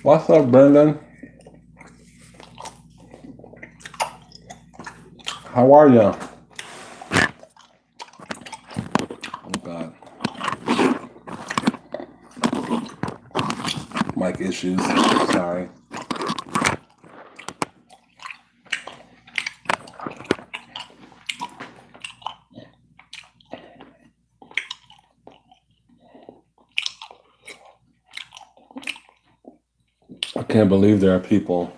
What's up, Brendan? How are you? Oh God, mic issues. Sorry. I can't believe there are people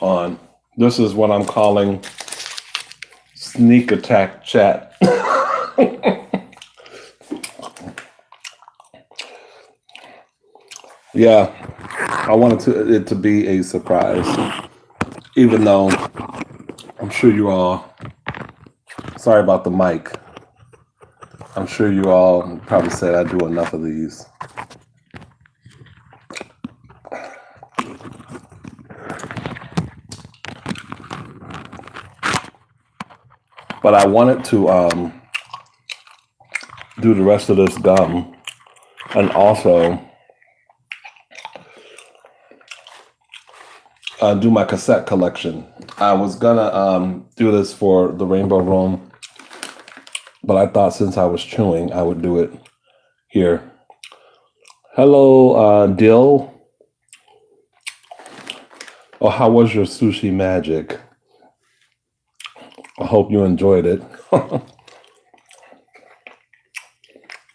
on. This is what I'm calling Sneakattackchat. Yeah, I wanted it to be a surprise, even though I'm sure you all. Sorry about the mic. I'm sure you all probably said I do enough of these. But I wanted to do the rest of this gum and also do my cassette collection. I was gonna do this for the Rainbow Room, but I thought since I was chewing, I would do it here. Hello, Dill. Oh, how was your sushi magic? I hope you enjoyed it.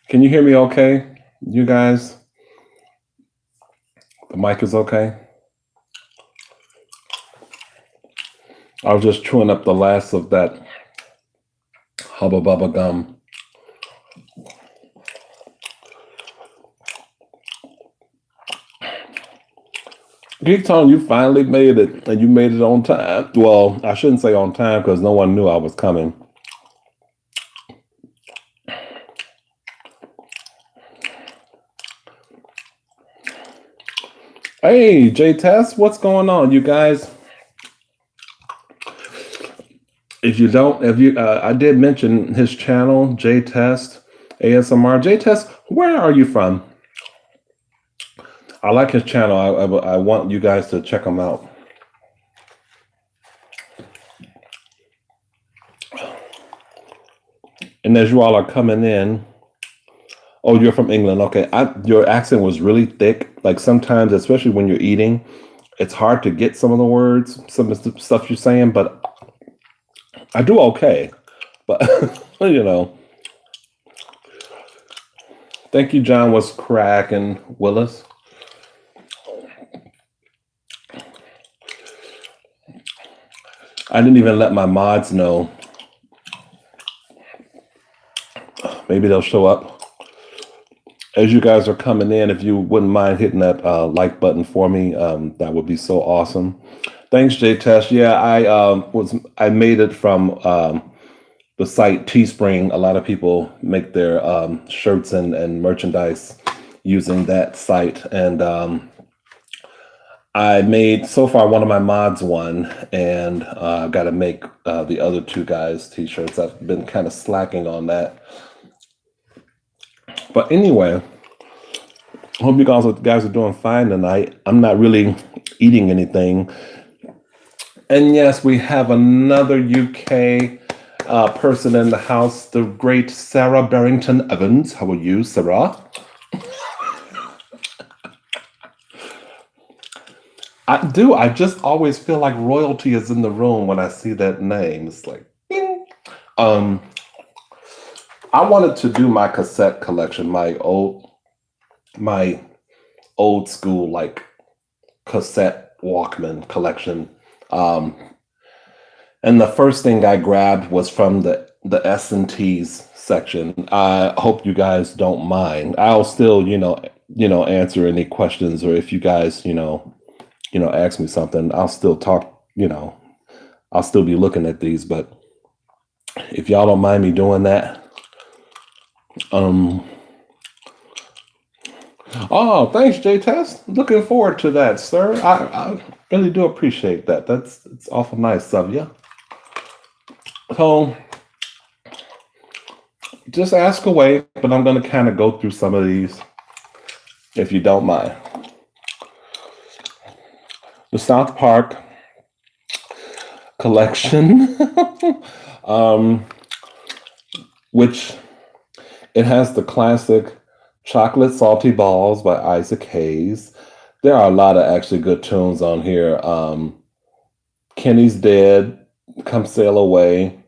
Can you hear me okay? You guys? The mic is okay? I was just chewing up the last of that Hubba Bubba gum. Geek Tone, you finally made it, and you made it on time. Well, I shouldn't say on time because no one knew I was coming. Hey, J Test, what's going on, you guys? If you don't, I did mention his channel, J Test ASMR. J Test, where are you from? I like his channel. I want you guys to check him out. And as you all are coming in, oh, you're from England. Okay, your accent was really thick. Like sometimes, especially when you're eating, it's hard to get some of the words, some of the stuff you're saying. But I do okay. But you know, thank you, John. Was cracking, Willis. I didn't even let my mods know. Maybe they'll show up. As you guys are coming in, if you wouldn't mind hitting that like button for me, that would be so awesome. Thanks, J Test. Yeah, I made it from the site Teespring. A lot of people make their shirts and merchandise using that site, and I made so far one of my mods one, and I've got to make the other two guys t-shirts. I've been kind of slacking on that. But anyway, I hope you guys are doing fine tonight. I'm not really eating anything. And yes, we have another UK person in the house, the great Sarah Barrington Evans. How are you, Sarah? I just always feel like royalty is in the room when I see that name. It's like, bing. I wanted to do my cassette collection, my old school like cassette Walkman collection. And the first thing I grabbed was from the S&Ts section. I hope you guys don't mind. I'll still, answer any questions, or if you guys, ask me something, I'll still talk, I'll still be looking at these, but if y'all don't mind me doing that. Oh, thanks, J Test. Looking forward to that, sir. I really do appreciate that. It's awful nice of you. So just ask away, but I'm going to kind of go through some of these. if you don't mind. The South Park collection, which it has the classic Chocolate Salty Balls by Isaac Hayes. There are a lot of actually good tunes on here. Kenny's Dead, Come Sail Away,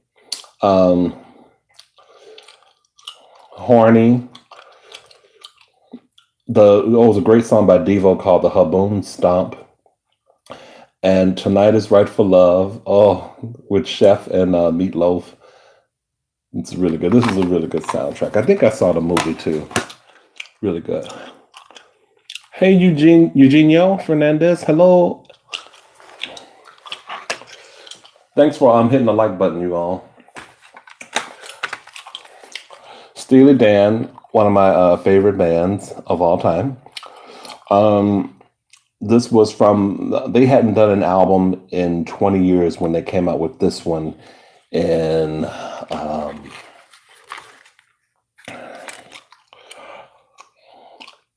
Horny. It was a great song by Devo called The Haboon Stomp. And Tonight is Right for Love, with Chef and Meatloaf. It's really good. This is a really good soundtrack. I think I saw the movie too. Really good. Hey, Eugenio Fernandez. Hello. Thanks for hitting the like button, you all. Steely Dan, one of my favorite bands of all time. This was they hadn't done an album in 20 years when they came out with this one in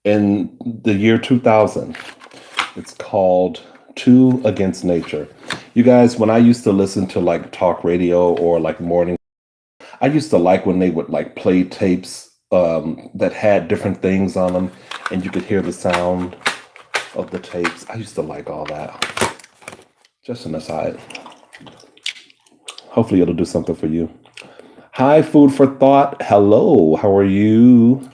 the year 2000. It's called Two Against Nature. You guys, when I used to listen to like talk radio or like morning, I used to like when they would like play tapes that had different things on them and you could hear the sound of the tapes. I used to like all that. Just an aside. Hopefully it'll do something for you. Hi, Food for Thought. Hello, how are you?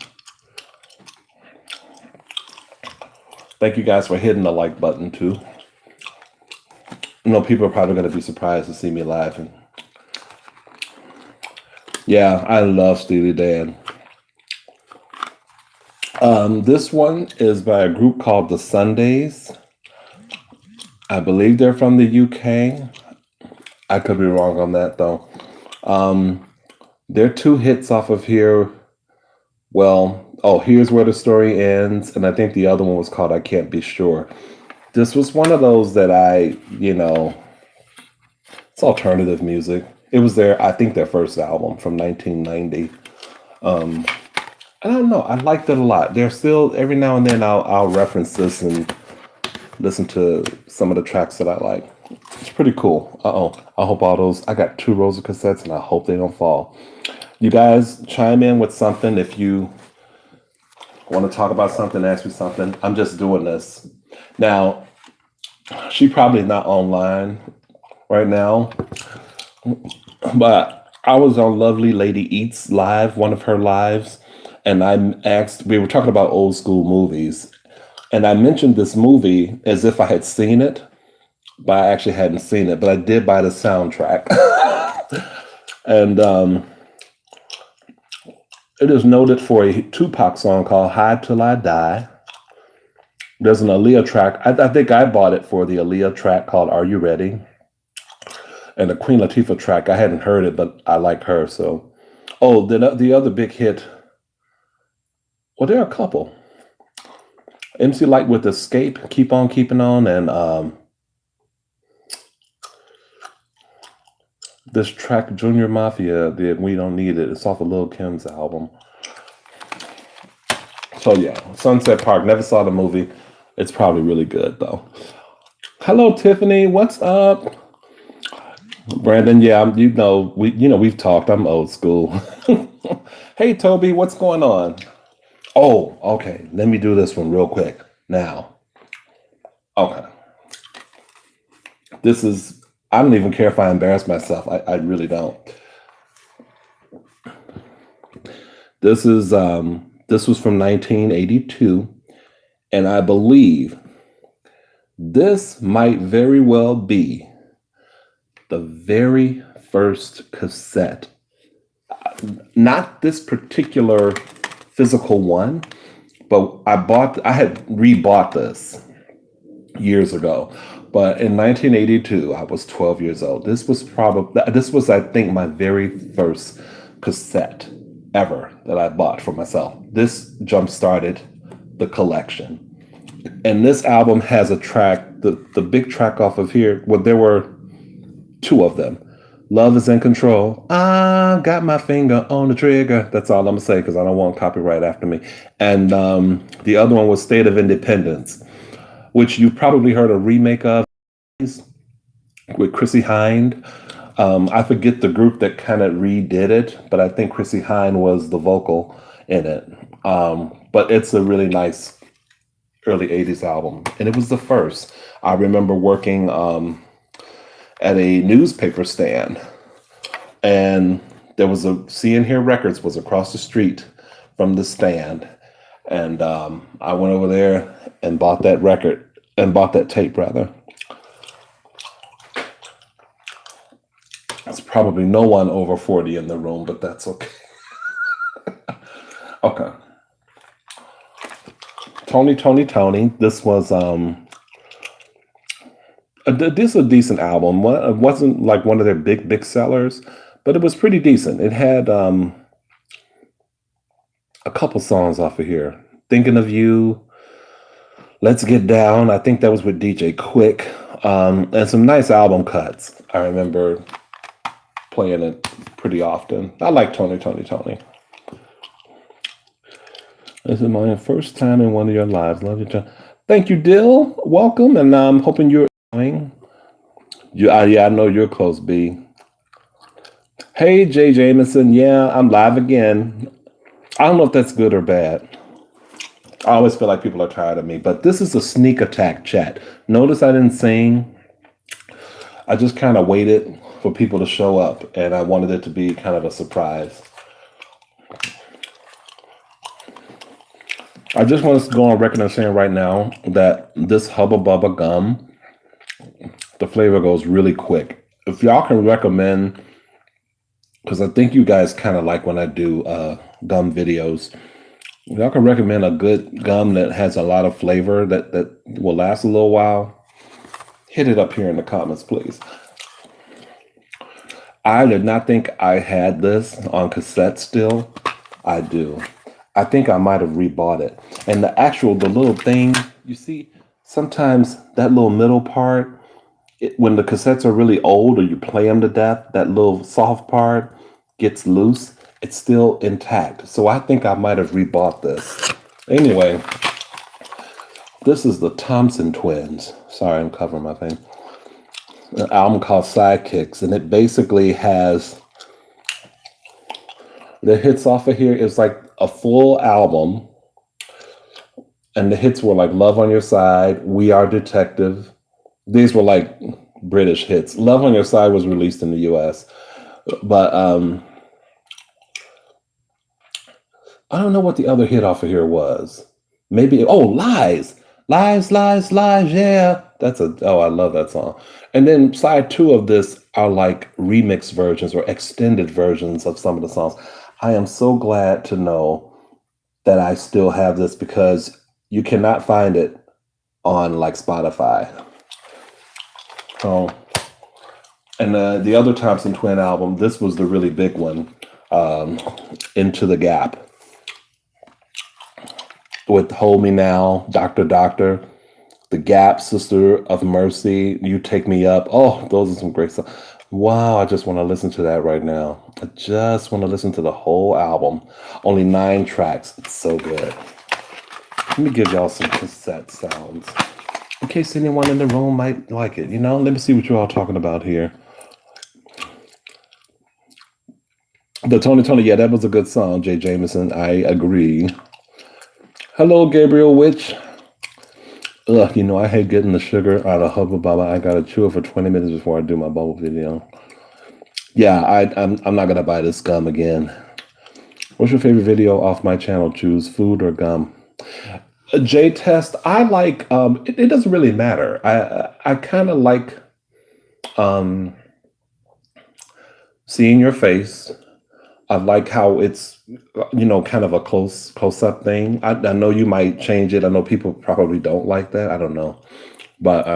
Thank you guys for hitting the like button too. People are probably going to be surprised to see me laughing. Yeah, I love Steely Dan. This one is by a group called The Sundays. I believe they're from the UK. I could be wrong on that though. There are two hits off of here. Well, Here's Where the Story Ends, and I think the other one was called I Can't Be Sure. This was one of those that it's alternative music. It was I think their first album from 1990. I don't know. I liked it a lot. They're still, every now and then I'll reference this and listen to some of the tracks that I like. It's pretty cool. I hope I got 2 rows of cassettes and I hope they don't fall. You guys chime in with something if you want to talk about something, ask me something. I'm just doing this. Now, she probably not online right now, but I was on Lovely Lady Eats live, one of her lives, and we were talking about old school movies, and I mentioned this movie as if I had seen it, but I actually hadn't seen it, but I did buy the soundtrack. And it is noted for a Tupac song called High Till I Die. There's an Aaliyah track. I think I bought it for the Aaliyah track called Are You Ready? And a Queen Latifah track. I hadn't heard it, but I like her. So, the other big hit. Well, there are a couple. MC Light with Escape, Keep On Keeping On, and this track, Junior Mafia, the We Don't Need It. It's off of Lil' Kim's album. So yeah, Sunset Park. Never saw the movie. It's probably really good though. Hello, Tiffany. What's up? Brandon, yeah, we've talked. I'm old school. Hey, Toby, what's going on? Oh, okay. Let me do this one real quick now. Okay. I don't even care if I embarrass myself. I really don't. This was from 1982, and I believe this might very well be the very first cassette. Not this particular physical one, but I had rebought this years ago. But in 1982, I was 12 years old. This was, I think, my very first cassette ever that I bought for myself. This jump-started the collection. And this album has a track, the big track off of here, well, there were 2 of them. Love is in control. I got my finger on the trigger. That's all I'm gonna say because I don't want copyright after me. And the other one was State of Independence, which you probably heard a remake of with Chrissy Hind. I forget the group that kind of redid it, but I think Chrissy Hind was the vocal in it. But it's a really nice early 80s album. And it was the first. I remember working at a newspaper stand, and there was a See and Hear Records was across the street from the stand. And I went over there and bought that record and bought that tape rather. There's probably no one over 40 in the room, but that's okay. Okay. Tony. This was this is a decent album. It wasn't like one of their big sellers, but it was pretty decent. It had a couple songs off of here. Thinking of You, Let's Get Down. I think that was with DJ Quick. And some nice album cuts. I remember playing it pretty often. I like Tony. This is my first time in one of your lives. Love you, John. Thank you, Dill. Welcome, and I'm hoping you're enjoying. I know you're close, B. Hey, Jay Jameson. Yeah, I'm live again. I don't know if that's good or bad. I always feel like people are tired of me, but this is a sneak attack chat. Notice I didn't sing. I just kind of waited for people to show up, and I wanted it to be kind of a surprise. I just want to go on record and saying right now that this Hubba Bubba gum, the flavor goes really quick. If y'all can recommend, because I think you guys kind of like when I do gum videos, if y'all can recommend a good gum that has a lot of flavor that will last a little while, hit it up here in the comments, please. I did not think I had this on cassette still. I do. I think I might have rebought it. And the little thing, you see, sometimes that little middle part, when the cassettes are really old or you play them to death, that little soft part gets loose. It's still intact. So I think I might have rebought this. Anyway, this is the Thompson Twins. Sorry, I'm covering my thing. An album called Sidekicks, and it basically has the hits off of here. It's like a full album, and the hits were like Love on Your Side, We Are Detective. These were like British hits. Love on Your Side was released in the US, but I don't know what the other hit off of here was. Maybe, Lies. Lies, yeah. I love that song. And then side 2 of this are like remix versions or extended versions of some of the songs. I am so glad to know that I still have this because you cannot find it on like Spotify. Oh, and the other Thompson Twin album, this was the really big one, Into the Gap, with Hold Me Now, Doctor, The Gap, Sister of Mercy, You Take Me Up. Oh, those are some great songs. Wow, I just want to listen to that right now. I just want to listen to the whole album. Only 9 tracks. It's so good. Let me give y'all some cassette sounds in case anyone in the room might like it. Let me see what you're all talking about here. The Tony, yeah, that was a good song, Jay Jameson. I agree. Hello, Gabriel Witch. Ugh, I hate getting the sugar out of Hubba Bubba. I gotta chew it for 20 minutes before I do my bubble video. Yeah, I'm not gonna buy this gum again. What's your favorite video off my channel? Choose food or gum. J Test, I like. It doesn't really matter. I kind of like seeing your face. I like how it's, kind of a close up thing. I know you might change it. I know people probably don't like that. I don't know. But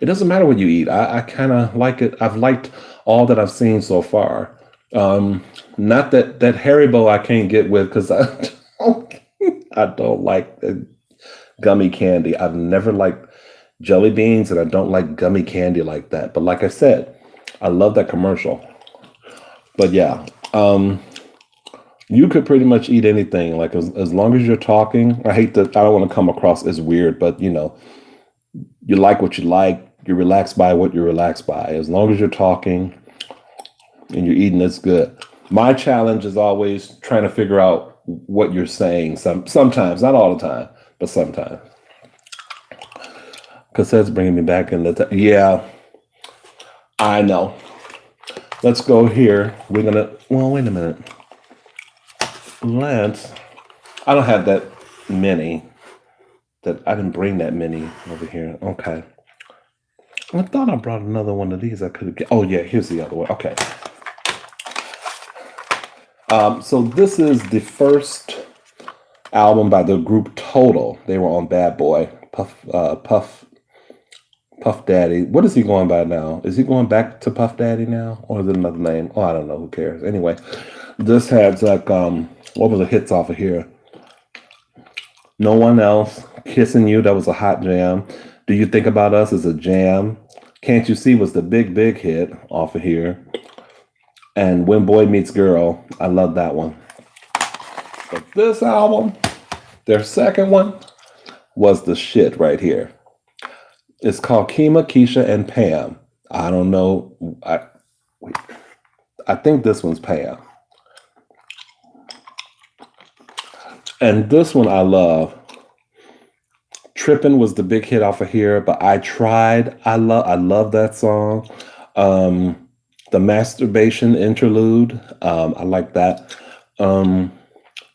it doesn't matter what you eat. I kind of like it. I've liked all that I've seen so far. Not that Haribo I can't get with because I don't like gummy candy. I've never liked jelly beans, and I don't like gummy candy like that. But like I said, I love that commercial. But yeah, you could pretty much eat anything. Like as long as you're talking. I hate that. I don't want to come across as weird, but you like what you like. You're relaxed by what you're relaxed by. As long as you're talking and you're eating, it's good. My challenge is always trying to figure out what you're saying. Sometimes, not all the time, but sometimes. Cassette's bringing me back in the yeah, I know. Let's go here. We're gonna. Well, wait a minute. Let's. I don't have that many. That I didn't bring that many over here. Okay. I thought I brought another one of these. I could have. Oh yeah, here's the other one. Okay. So this is the first album by the group Total. They were on Bad Boy. Puff Daddy. What is he going by now? Is he going back to Puff Daddy now? Or is it another name? Oh, I don't know. Who cares? Anyway, this has like, what were the hits off of here? No One Else. Kissing You. That was a hot jam. Do You Think About Us is a jam. Can't You See was the big hit off of here. And When Boy Meets Girl. I love that one. But this album, their second one, was the shit right here. It's called Kima, Keisha, and Pam. I don't know. I think this one's Pam. And this one I love. Trippin' was the big hit off of here, but I Tried. I love that song. The Masturbation Interlude. I like that.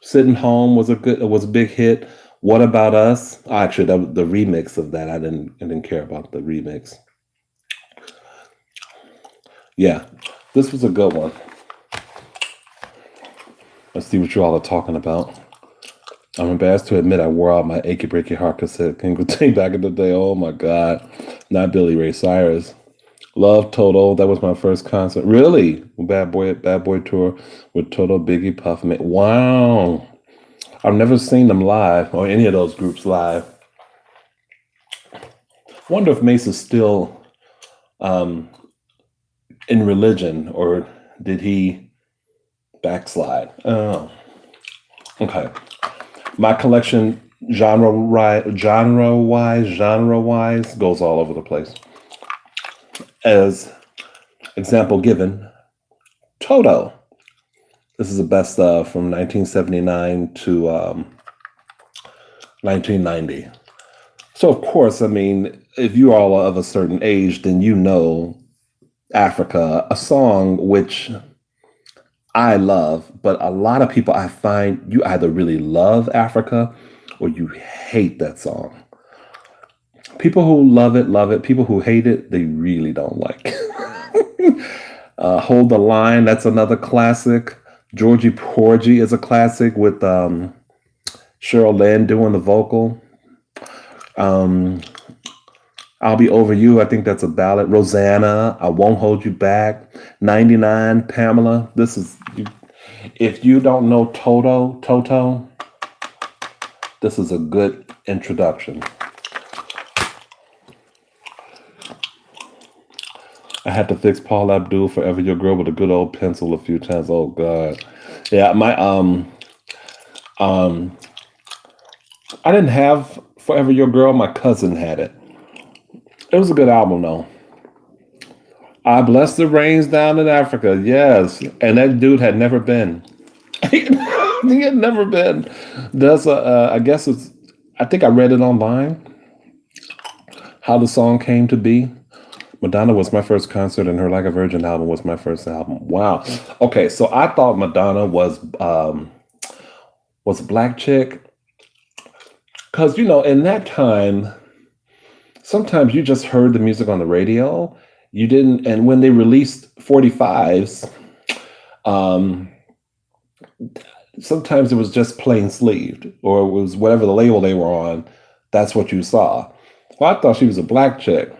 Sitting Home was a big hit. What About Us? Actually, the remix of that, I didn't care about the remix. Yeah, this was a good one. Let's see what you all are talking about. I'm embarrassed to admit I wore out my Achy Breaky Heart cassette thing back in the day. Oh my God. Not Billy Ray Cyrus. Love Total. That was my first concert. Really? Bad Boy tour with Total, Biggie, Puff. Wow. I've never seen them live or any of those groups live. Wonder if Mace is still in religion or did he backslide? Oh, okay. My collection genre-wise goes all over the place. As example given, Toto. This is the best from 1979 to 1990. So, of course, I mean, if you all are of a certain age, then you know Africa, a song which I love, but a lot of people I find you either really love Africa or you hate that song. People who love it. People who hate it, they really don't like it. Hold the Line, that's another classic. Georgie Porgy is a classic with Cheryl Lynn doing the vocal. I'll Be Over You, I think that's a ballad. Rosanna, I Won't Hold You Back. 99, Pamela. This is, if you don't know Toto, this is a good introduction. I had to fix Paul Abdul, Forever Your Girl, with a good old pencil a few times. Oh God. Yeah, my I didn't have Forever Your Girl, my cousin had it. It was a good album though. I Bless the Rains Down in Africa, yes. And that dude had never been. He had never been. That's I guess it's, I think I read it online, how the song came to be. Madonna was my first concert, and her Like a Virgin album was my first album. Wow. Okay, so I thought Madonna was a black chick. Because, in that time, sometimes you just heard the music on the radio. You didn't, and when they released 45s, sometimes it was just plain sleeved, or it was whatever the label they were on, that's what you saw. Well, I thought she was a black chick.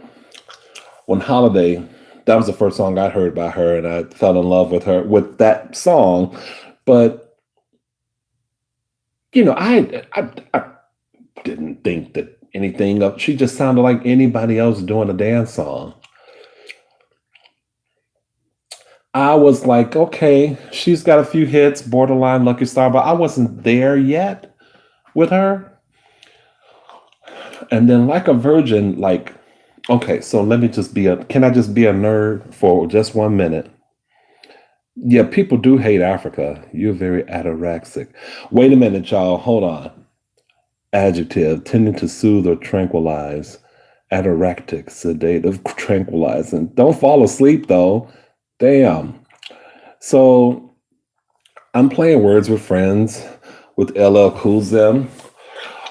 When Holiday, that was the first song I heard by her, and I fell in love with her with that song. But I didn't think that anything of. She just sounded like anybody else doing a dance song. I was like, okay, she's got a few hits, borderline Lucky Star, but I wasn't there yet with her. And then Like a Virgin, like, okay, so let me just can I just be a nerd for just 1 minute? Yeah, people do hate Africa. You're very anorexic. Wait a minute, y'all. Hold on. Adjective, tending to soothe or tranquilize. Anorectic, sedative, tranquilizing. Don't fall asleep though. Damn. So I'm playing words with friends with LL Cool J,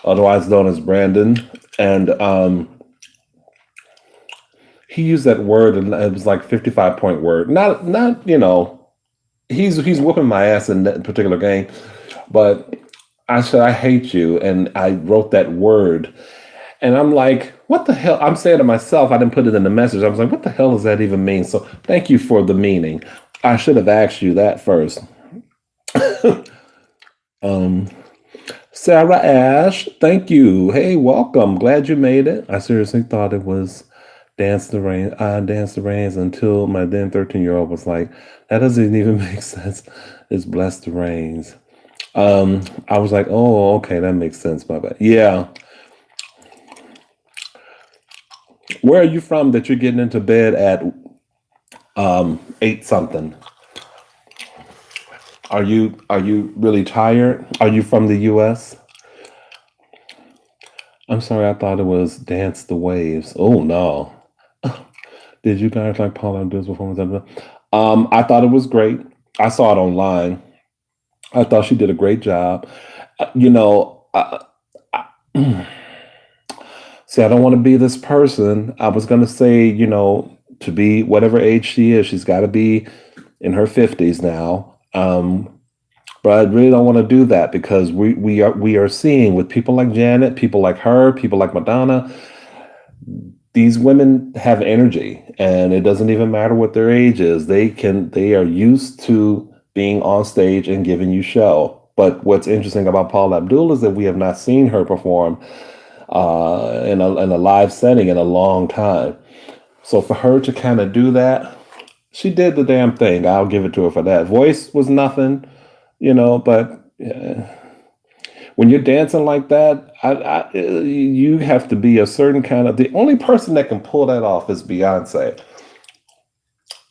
otherwise known as Brandon, and he used that word, and it was like 55-point word. Not he's whooping my ass in that particular game, but I said I hate you, and I wrote that word, and I'm like, what the hell? I'm saying to myself, I didn't put it in the message. I was like, what the hell does that even mean? So thank you for the meaning. I should have asked you that first. Um, Sarah Ash, thank you. Hey, welcome. Glad you made it. I seriously thought it was Dance the Rain. I danced the rains until my then 13-year-old was like, that doesn't even make sense. It's Bless the Rains. I was like, oh, okay, that makes sense. My bad. Yeah. Where are you from that you're getting into bed at 8 something? Are you really tired? Are you from the US? I'm sorry, I thought it was Dance the Waves. Oh no. Did you guys like Paula Abdul's performance? I thought it was great. I saw it online. I thought she did a great job. You know, see, I don't want to be this person. I was gonna say, to be whatever age she is, she's got to be in her 50s now. But I really don't want to do that because we are seeing with people like Janet, people like her, people like Madonna, these women have energy, and it doesn't even matter what their age is. They are used to being on stage and giving you show. But what's interesting about Paula Abdul is that we have not seen her perform in a live setting in a long time. So for her to kind of do that, she did the damn thing. I'll give it to her for that. Voice was nothing, but when you're dancing like that, you have to be a certain kind of. The only person that can pull that off is Beyonce.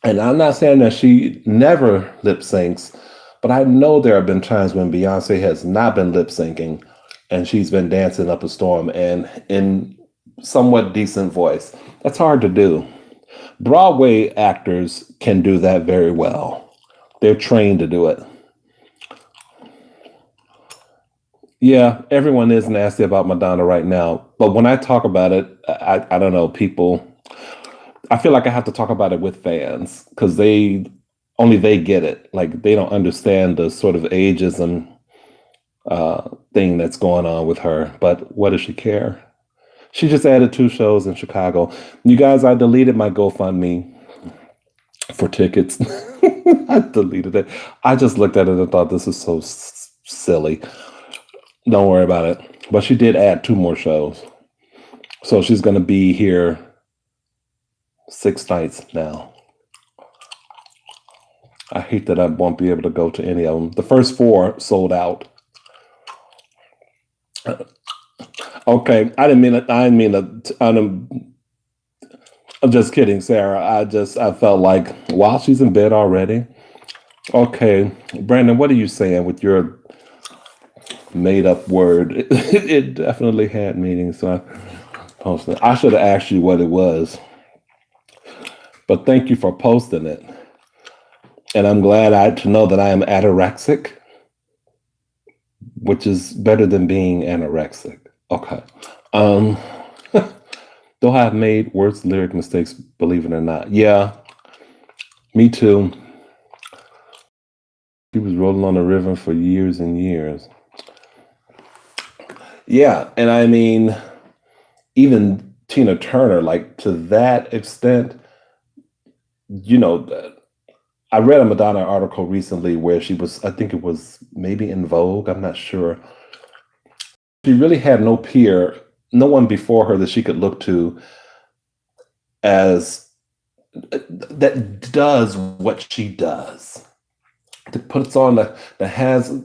And I'm not saying that she never lip syncs, but I know there have been times when Beyonce has not been lip syncing and she's been dancing up a storm and in somewhat decent voice. That's hard to do. Broadway actors can do that very well. They're trained to do it. Yeah, everyone is nasty about Madonna right now. But when I talk about it, I don't know, people, I feel like I have to talk about it with fans because they get it. Like they don't understand the sort of ageism thing that's going on with her. But what does she care? She just added 2 shows in Chicago. You guys, I deleted my GoFundMe for tickets. I deleted it. I just looked at it and thought this is so silly. Don't worry about it. But she did add 2 more shows. So she's going to be here 6 nights now. I hate that I won't be able to go to any of them. The first 4 sold out. Okay, I didn't mean it. I'm just kidding, Sarah. I felt like, wow, she's in bed already. Okay, Brandon, what are you saying with your made up word? It definitely had meaning, so I posted it. I should have asked you what it was, but thank you for posting it. And I'm glad to know that I am anorexic, which is better than being anorexic. Okay. Though I have made worse lyric mistakes, believe it or not. Yeah, me too. He was rolling on the river for years and years. Yeah, and I mean, even Tina Turner, like to that extent, you know, I read a Madonna article recently where she was, I think it was maybe in Vogue, I'm not sure. She really had no peer, no one before her that she could look to as that does what she does. That puts on that has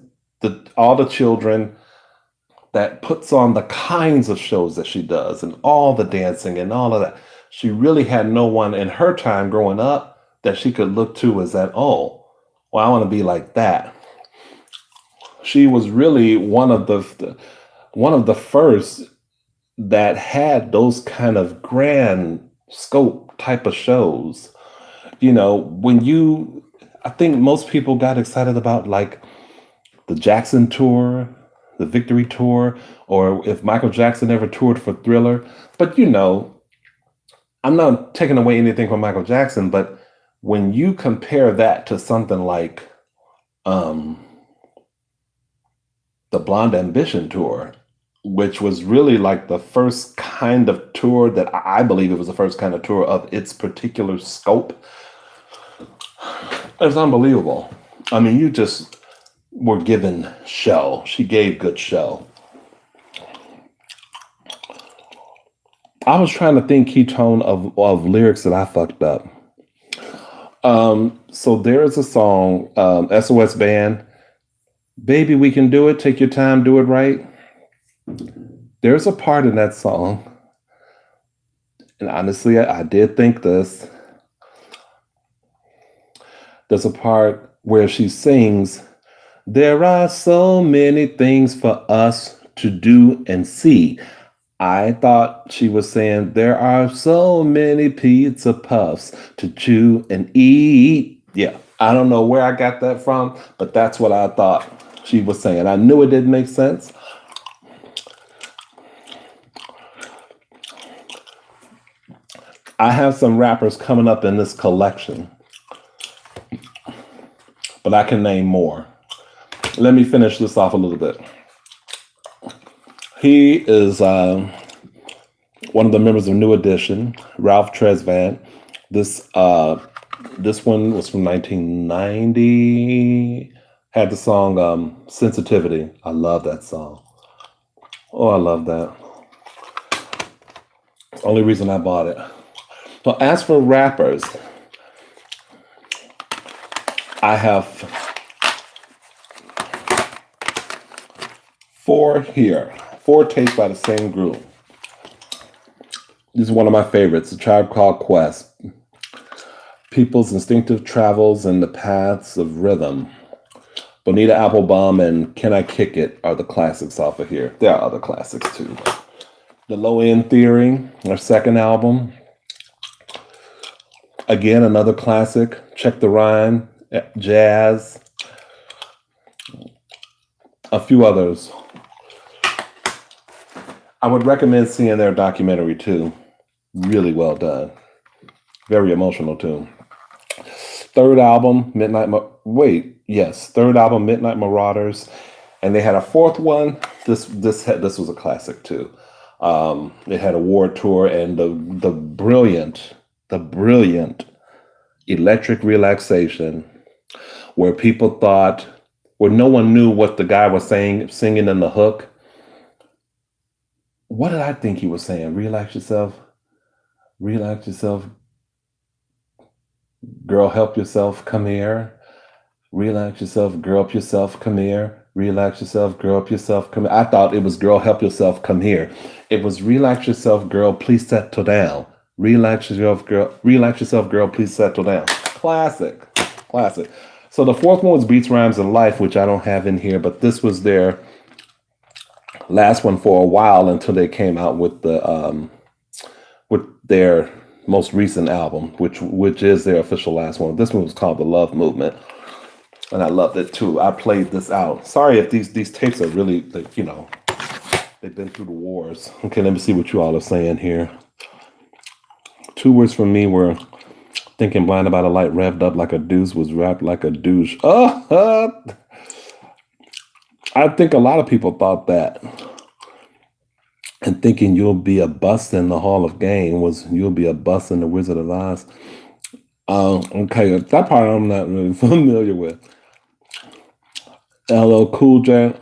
all the children, that puts on the kinds of shows that she does and all the dancing and all of that. She really had no one in her time growing up that she could look to as that, oh, well, I want to be like that. She was really one of the first that had those kind of grand scope type of shows. I think most people got excited about like the Jackson tour, the Victory tour, or if Michael Jackson ever toured for Thriller. But I'm not taking away anything from Michael Jackson, but when you compare that to something like um, the Blonde Ambition tour, which was really like the first kind of tour that I believe it was the first kind of tour of its particular scope, it's unbelievable. I mean, you just were given show. She gave good show. I was trying to think, Ketone, of lyrics that I fucked up. So there's a song, SOS Band, Baby, We Can Do It, Take Your Time, Do It Right. There's a part in that song, and honestly, I did think this. There's a part where she sings, there are so many things for us to do and see. I thought she was saying, there are so many pizza puffs to chew and eat. Yeah, I don't know where I got that from, but that's what I thought she was saying. I knew it didn't make sense. I have some rappers coming up in this collection, but I can name more. Let me finish this off a little bit. He is one of the members of New Edition, Ralph Tresvant. This one was from 1990. Had the song Sensitivity. I love that song. Oh, I love that. Only reason I bought it. So as for rappers, I have 4 here. 4 tapes by the same group. This is one of my favorites, A Tribe Called Quest. People's Instinctive Travels in the Paths of Rhythm. Bonita Applebum and Can I Kick It are the classics off of here. There are other classics too. The Low End Theory, their second album. Again, another classic. Check the Rhyme, Jazz. A few others. I would recommend seeing their documentary too. Really well done. Very emotional too. Third album, Midnight Marauders. And they had a fourth one. This was a classic too. They had a war tour and the brilliant Electric Relaxation, where no one knew what the guy was saying, singing in the hook. What did I think he was saying? Relax yourself, girl, help yourself, come here. Relax yourself, girl, help yourself, come here. Relax yourself, girl, help yourself, come here. I thought it was girl, help yourself, come here. It was relax yourself, girl, please settle down. Relax yourself, girl, please settle down. Classic. So the fourth one was Beats, Rhymes, and Life, which I don't have in here, but this was their last one for a while until they came out with their most recent album, which is their official last one. This one was called The Love Movement, and I loved it too. I played this out. Sorry if these tapes are really, they've been through the wars. Okay, let me see what you all are saying here. 2 words from me were thinking blind about a light revved up like a deuce was wrapped like a douche. I think a lot of people thought that. And thinking you'll be a bust in the Hall of Game was you'll be a bust in the Wizard of Oz. Okay, that part I'm not really familiar with. LL Cool J.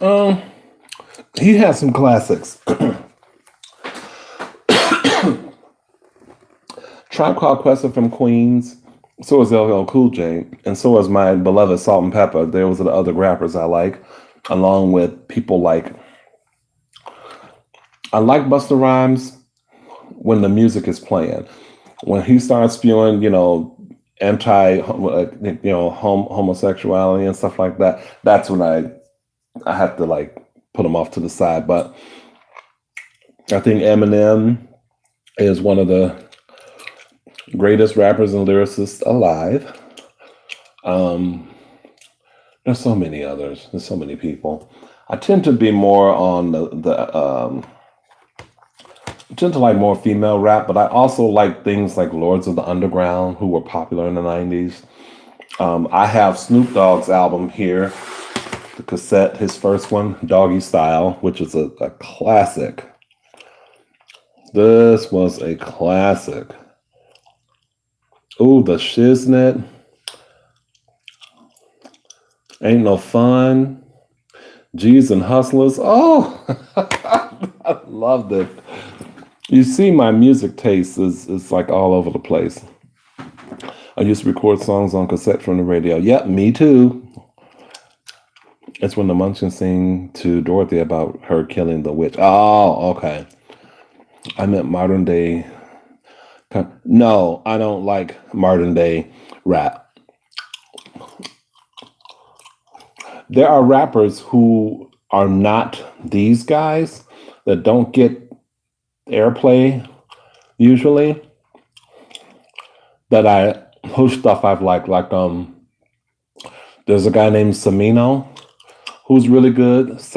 He has some classics. Tribe Called Quest are from Queens. So is LL Cool J, and so is my beloved Salt and Pepper. Those are the other rappers I like, along with people like I like Busta Rhymes when the music is playing. When he starts spewing, homosexuality and stuff like that, that's when I have to like put him off to the side. But I think Eminem is one of the greatest rappers and lyricists alive. There's so many others. There's so many people. I tend to be more on I tend to like more female rap, but I also like things like Lords of the Underground, who were popular in the 90s. I have Snoop Dogg's album here, the cassette, his first one, Doggy Style, which is a classic. This was a classic. Ooh, the Shiznit. Ain't No Fun. G's and Hustlers. Oh, I loved it. You see, my music taste is like all over the place. I used to record songs on cassette from the radio. Yep, me too. It's when the Munchkins sing to Dorothy about her killing the witch. Oh, okay. I meant modern day. No, I don't like modern day rap. There are rappers who are not these guys that don't get airplay usually, whose stuff I've liked. Like there's a guy named Samino who's really good. I think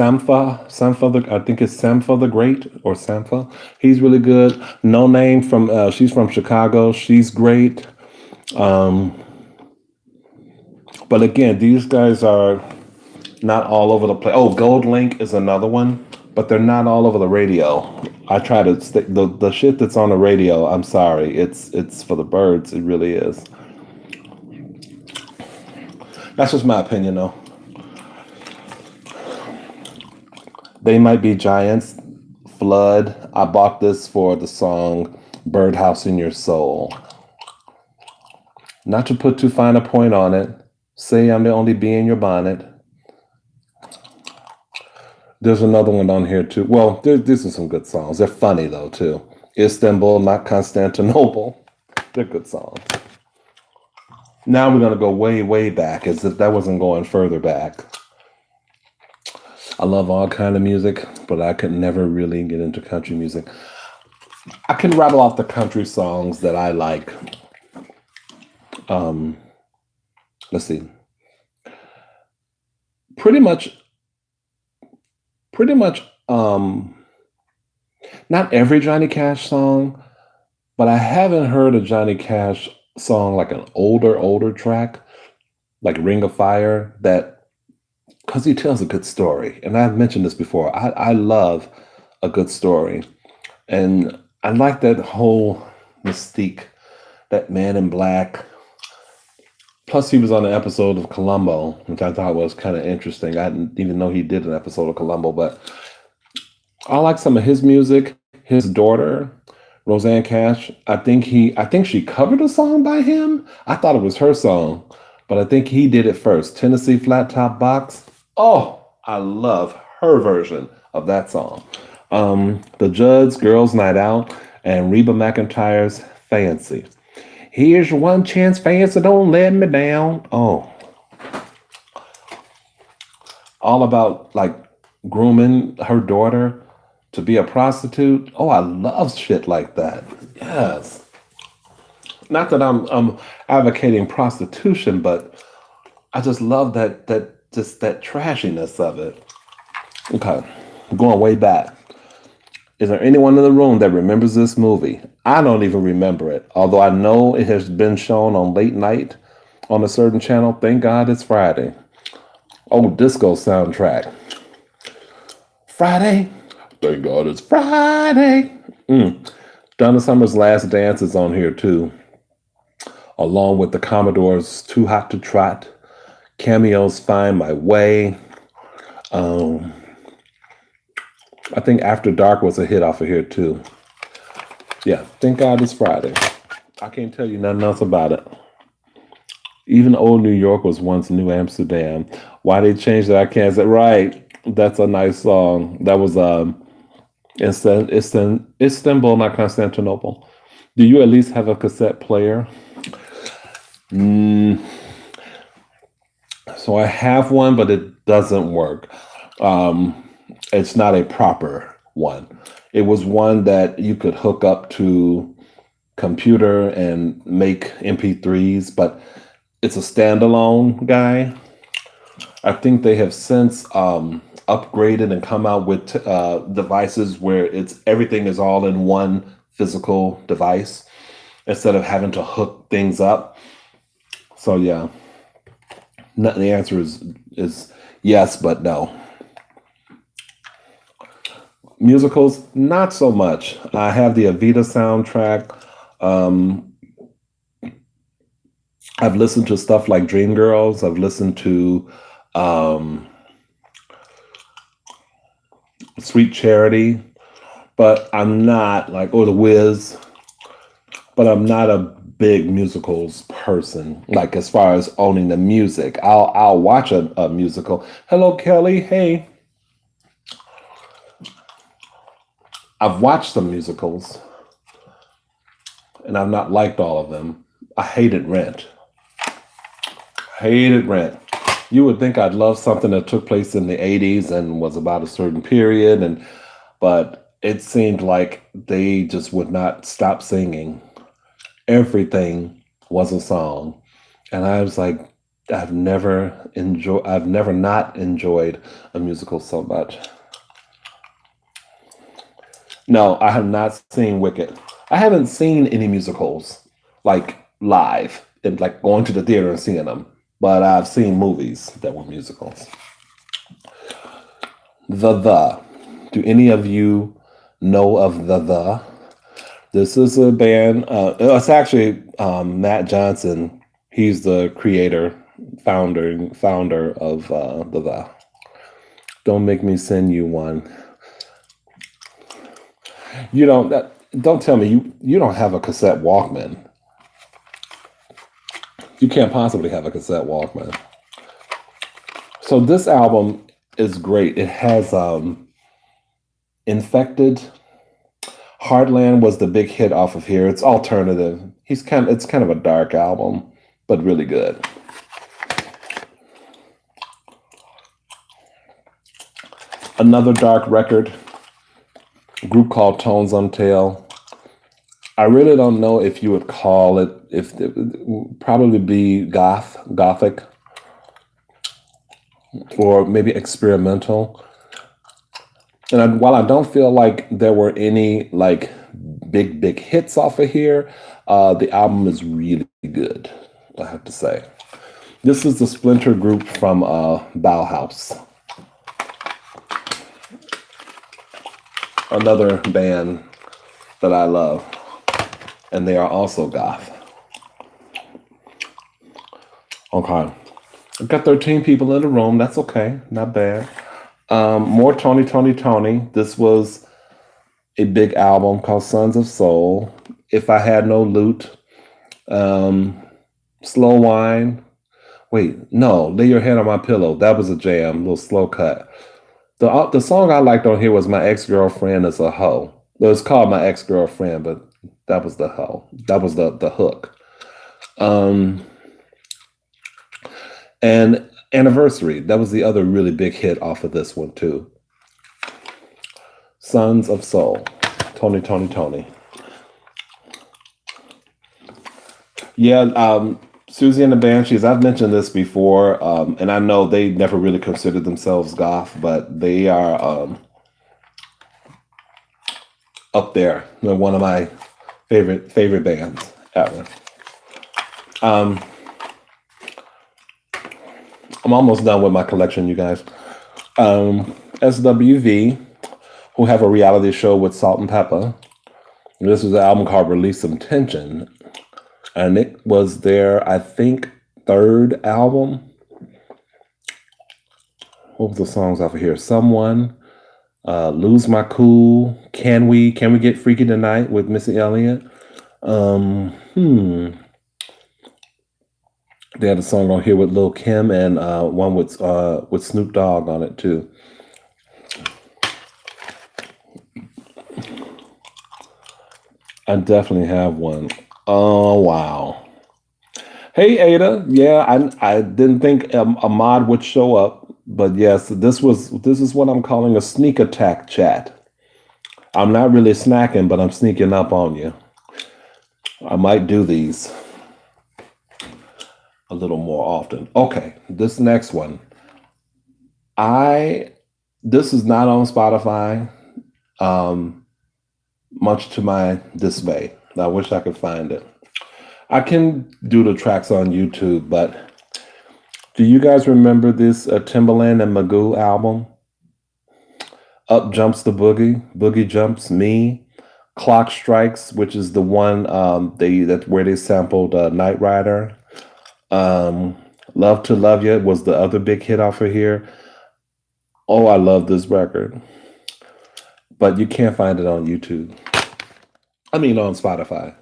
it's Sampha the Great or Sampha. He's really good. No Name she's from Chicago. She's great. But again, these guys are not all over the place. Oh, Gold Link is another one, but they're not all over the radio. I try to stick the shit that's on the radio. I'm sorry, it's for the birds. It really is. That's just my opinion, though. They Might Be Giants, Flood. I bought this for the song Birdhouse in Your Soul. Not to put too fine a point on it. Say I'm the only bee in your bonnet. There's another one on here too. Well, these are some good songs. They're funny though too. Istanbul, Not Constantinople. They're good songs. Now we're gonna go way, way back, as if that wasn't going further back. I love all kind of music, but I could never really get into country music. I can rattle off the country songs that I like. Let's see. Pretty much not every Johnny Cash song, but I haven't heard a Johnny Cash song like an older track, like Ring of Fire, that because he tells a good story. And I've mentioned this before. I love a good story. And I like that whole mystique, that man in black. Plus, he was on an episode of Columbo, which I thought was kind of interesting. I didn't even know he did an episode of Columbo, but I like some of his music. His daughter, Roseanne Cash, I think she covered a song by him. I thought it was her song, but I think he did it first. Tennessee Flat Top Box. Oh, I love her version of that song. The Judds, Girls Night Out, and Reba McEntire's Fancy. Here's your one chance, fancy, don't let me down. Oh. All about like grooming her daughter to be a prostitute. Oh, I love shit like that. Yes. Not that I'm advocating prostitution, but I just love that trashiness of it. Okay. Going way back. Is there anyone in the room that remembers this movie? I don't even remember it, although I know it has been shown on late night on a certain channel. Thank God it's Friday. Oh, disco soundtrack. Friday. Thank God it's Friday. Donna Summer's Last Dance is on here too, along with the Commodores' Too Hot to Trot, Cameo's Find My Way. I think After Dark was a hit off of here too. Yeah, thank God it's Friday. I can't tell you nothing else about it. Even old New York was once New Amsterdam. Why they changed that? I can't say. Right. That's a nice song. That was Istanbul, not Constantinople. Do you at least have a cassette player? Mm, so I have one, but it doesn't work. Um, it's not a proper one. It was one that you could hook up to computer and make MP3s, but it's a standalone guy. I think they have since upgraded and come out with devices where it's everything is all in one physical device instead of having to hook things up. So yeah, the answer is yes, but no. Musicals, not so much. I have the Evita soundtrack. Um, I've listened to stuff like Dreamgirls. I've listened to um, Sweet Charity, but I'm not like, or The Wiz, but I'm not a big musicals person. Like as far as owning the music, I'll watch a musical. Hello, Kelly. Hey, I've watched some musicals, and I've not liked all of them. I hated Rent. Hated Rent. You would think I'd love something that took place in the 80s and was about a certain period, but it seemed like they just would not stop singing. Everything was a song. And I was like, I've never not enjoyed a musical so much. No, I have not seen Wicked. I haven't seen any musicals like live and like going to the theater and seeing them, but I've seen movies that were musicals. The. Do any of you know of the? This is a band. It's actually Matt Johnson. He's the creator, founder of the. Don't make me send you one. You don't tell me you don't have a cassette Walkman. You can't possibly have a cassette Walkman. So this album is great. It has Infected. Heartland was the big hit off of here. It's alternative. It's kind of a dark album, but really good. Another dark record, a group called Tones Untail. I really don't know if you would call it, if it would probably be gothic, or maybe experimental. And while I don't feel like there were any like big hits off of here, the album is really good, I have to say. This is the splinter group from Bauhaus. Another band that I love. And they are also goth. Okay. I've got 13 people in the room. That's okay. Not bad. More Tony. This was a big album called Sons of Soul. If I Had No Loot. Slow Wine. Wait, no. Lay Your Head on My Pillow. That was a jam. A little slow cut. The song I liked on here was My Ex-Girlfriend Is a Hoe. It was called My Ex-Girlfriend, but that was the hoe. That was the hook. And Anniversary. That was the other really big hit off of this one too. Sons of Soul. Tony. Yeah, Susie and the Banshees. I've mentioned this before, and I know they never really considered themselves goth, but they are up there. They're one of my favorite bands ever. I'm almost done with my collection, you guys. SWV, who have a reality show with Salt and Pepper. This was an album called Release Some Tension. And it was their, I think, third album. What was the songs off of here? Someone, Lose My Cool, Can We Get Freaky Tonight with Missy Elliott, Hmm. They had a song on here with Lil Kim and one with Snoop Dogg on it too. I definitely have one. Oh wow. Hey Ada, yeah, I didn't think Ahmad would show up, but yes, this is what I'm calling a sneak attack chat. I'm not really snacking, but I'm sneaking up on you. I might do these a little more often. Okay, this next one. I This is not on Spotify, um, much to my dismay. I wish I could find it. I can do the tracks on YouTube, but do you guys remember this Timbaland and Magoo album? Up Jumps the Boogie, Boogie Jumps Me, Clock Strikes, which is the one that's where they sampled Knight Rider. Um, Love to Love You was the other big hit off of here. Oh, I love this record, but you can't find it on YouTube. I mean, on Spotify,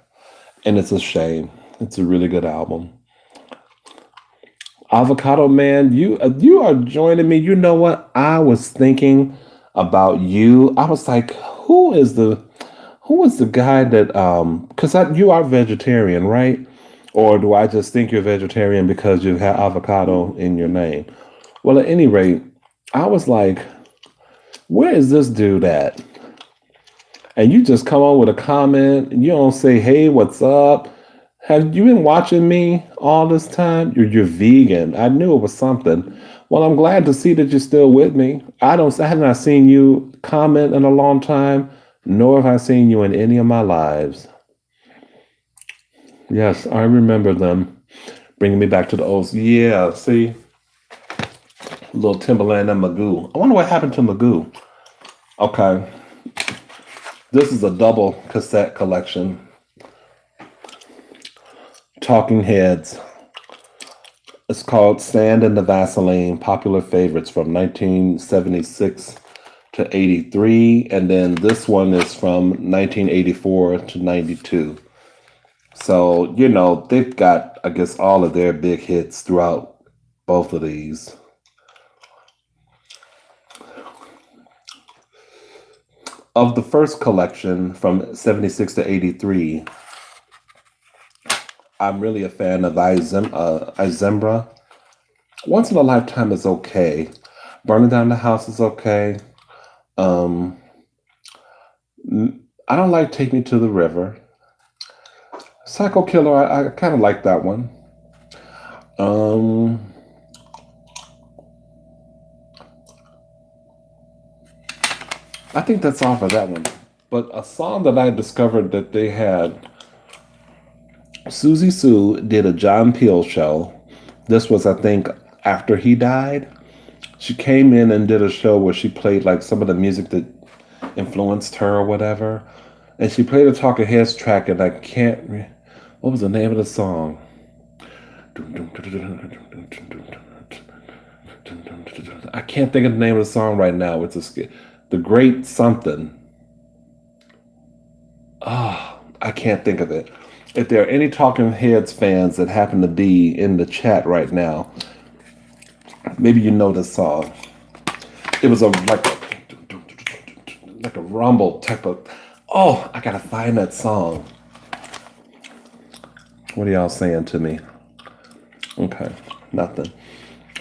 and it's a shame. It's a really good album. Avocado Man, you are joining me. You know what? I was thinking about you. I was like, who is the guy that because you are vegetarian, right? Or do I just think you're vegetarian because you have avocado in your name? Well, at any rate, I was like, where is this dude at? And you just come on with a comment and you don't say, hey, what's up? Have you been watching me all this time? You're vegan. I knew it was something. Well, I'm glad to see that you're still with me. I have not seen you comment in a long time, nor have I seen you in any of my lives. Yes, I remember them bringing me back to the old. Yeah, see, little Timberland and Magoo. I wonder what happened to Magoo. Okay, this is a double cassette collection. Talking Heads. It's called Sand and the Vaseline, popular favorites from 1976 to 83. And then this one is from 1984 to 92. So, they've got, I guess, all of their big hits throughout both of these. Of the first collection from 76 to 83, I'm really a fan of Izembra. Once in a Lifetime is okay. Burning Down the House is okay. I don't like Take Me to the River. Psycho Killer, I kind of like that one. I think that's all for that one. But a song that I discovered that they had, Susie Sue did a John Peel show. This was, I think, after he died. She came in and did a show where she played like some of the music that influenced her or whatever. And she played a Talking Heads track, and I can't. What was the name of the song? I can't think of the name of the song right now. It's the Great Something. I can't think of it. If there are any Talking Heads fans that happen to be in the chat right now, maybe you know this song. It was like a rumble type of. Oh, I gotta find that song. What are y'all saying to me? Okay, nothing.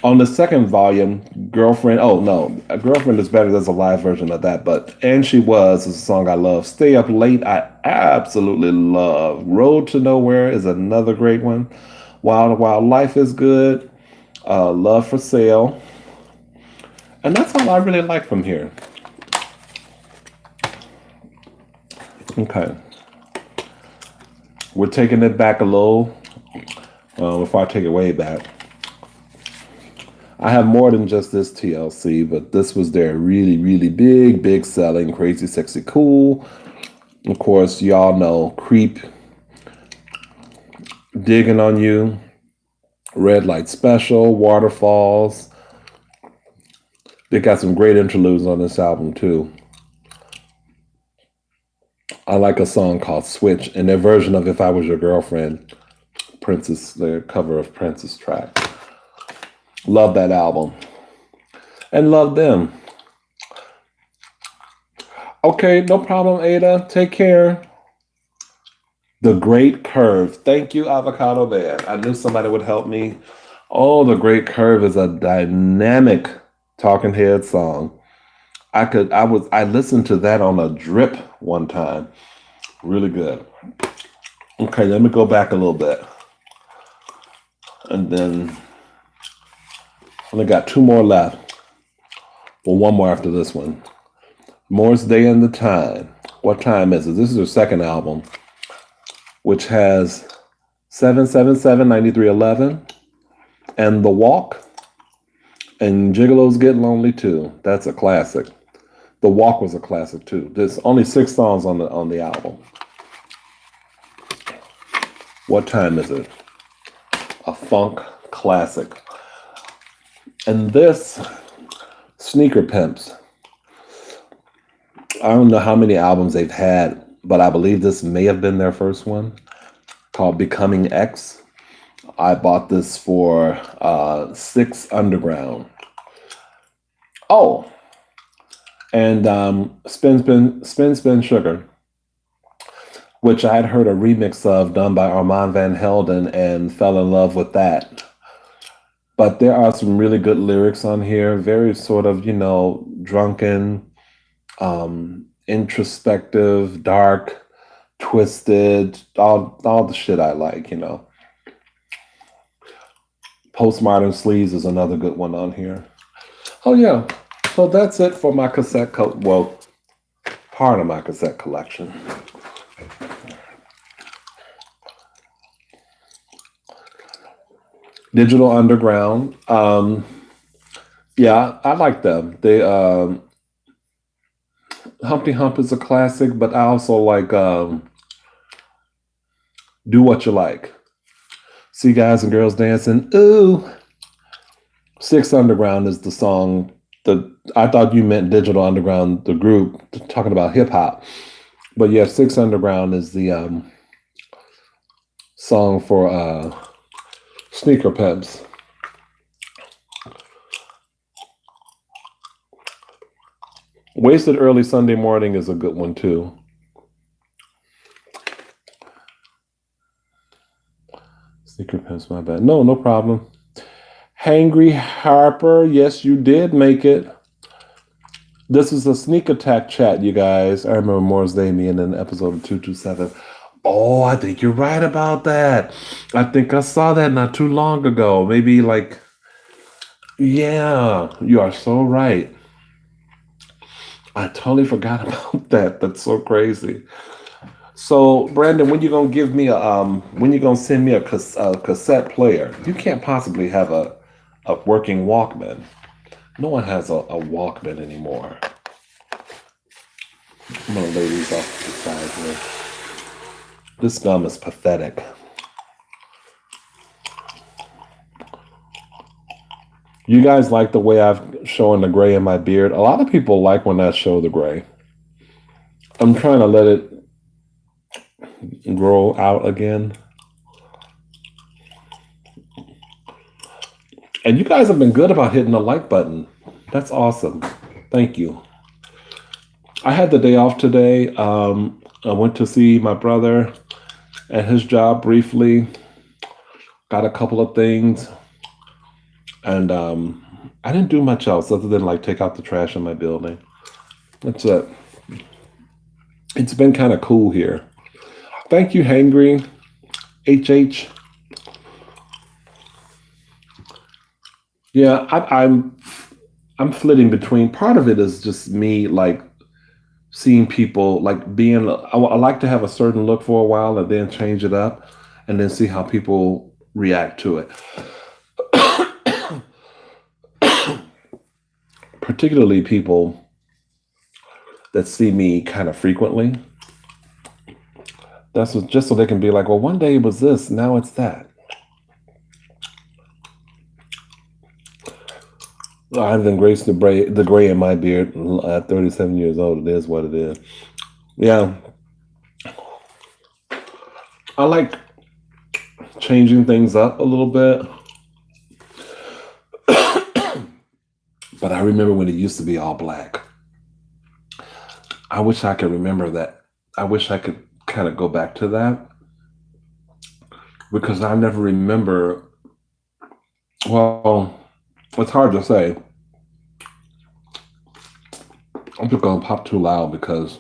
On the second volume, Girlfriend. Oh no, a Girlfriend is better. There's a live version of that, but And She Was is a song I love. Stay Up Late, I absolutely love. Road to Nowhere is another great one. Wild Wild Life is good. Love for Sale, and that's all I really like from here. Okay, we're taking it back a little. Before I take it way back. I have more than just this TLC, but this was their really, really big selling, Crazy Sexy Cool. Of course, y'all know Creep, Digging on You, Red Light Special, Waterfalls. They got some great interludes on this album too. I like a song called Switch, and their version of If I Was Your Girlfriend, Prince's, their cover of Prince's track. Love that album. And love them. Okay, no problem, Ada. Take care. The Great Curve. Thank you, Avocado Man. I knew somebody would help me. Oh, The Great Curve is a dynamic Talking Head song. I listened to that on a drip one time. Really good. Okay, let me go back a little bit. And then I only got two more left. Well, one more after this one. Morris Day and the Time. What time is it? This is her second album, which has 777-9311 and The Walk and Gigolos Get Lonely Too. That's a classic. The Walk was a classic too. There's only 6 songs on the album. What time is it? A funk classic. And this, Sneaker Pimps. I don't know how many albums they've had, but I believe this may have been their first one, called Becoming X. I bought this for 6 Underground. Oh, and Spin Sugar, which I had heard a remix of done by Armand Van Helden and fell in love with that. But there are some really good lyrics on here, very sort of, drunken, introspective, dark, twisted, all the shit I like, Postmodern Sleaze is another good one on here. Oh yeah, so that's it for my cassette part of my cassette collection. Digital Underground. Yeah, I like them. They Humpty Hump is a classic, but I also like Do What You Like. See Guys and Girls Dancing. Ooh. 6 Underground is the song. I thought you meant Digital Underground, the group, talking about hip hop. But yeah, 6 Underground is the song for Sneaker Pimps. Wasted Early Sunday Morning is a good one too. Sneaker Pimps, my bad. No problem. Hangry Harper, yes, you did make it. This is a Sneak Attack Chat, you guys. I remember Morris Day being in episode of 227. Oh, I think you're right about that. I think I saw that not too long ago. Maybe yeah, you are so right. I totally forgot about that. That's so crazy. So, Brandon, when you gonna give me when you gonna send me a cassette player? You can't possibly have a working Walkman. No one has a Walkman anymore. I'm gonna lay these off to the side here. This gum is pathetic. You guys like the way I've shown the gray in my beard? A lot of people like when I show the gray. I'm trying to let it grow out again. And you guys have been good about hitting the like button. That's awesome. Thank you. I had the day off today. I went to see my brother at his job briefly. Got a couple of things. And I didn't do much else other than take out the trash in my building. That's it. It's been kind of cool here. Thank you, Hangry. HH. Yeah, I'm flitting between. Part of it is just me seeing people being. I like to have a certain look for a while and then change it up, and then see how people react to it. Particularly people that see me kind of frequently. That's just so they can be like, well, one day it was this, now it's that. I have embraced the gray in my beard at 37 years old. It is what it is. Yeah. I like changing things up a little bit. But I remember when it used to be all black. I wish I could remember that. I wish I could kind of go back to that because I never remember. Well, it's hard to say. I'm just going to pop too loud because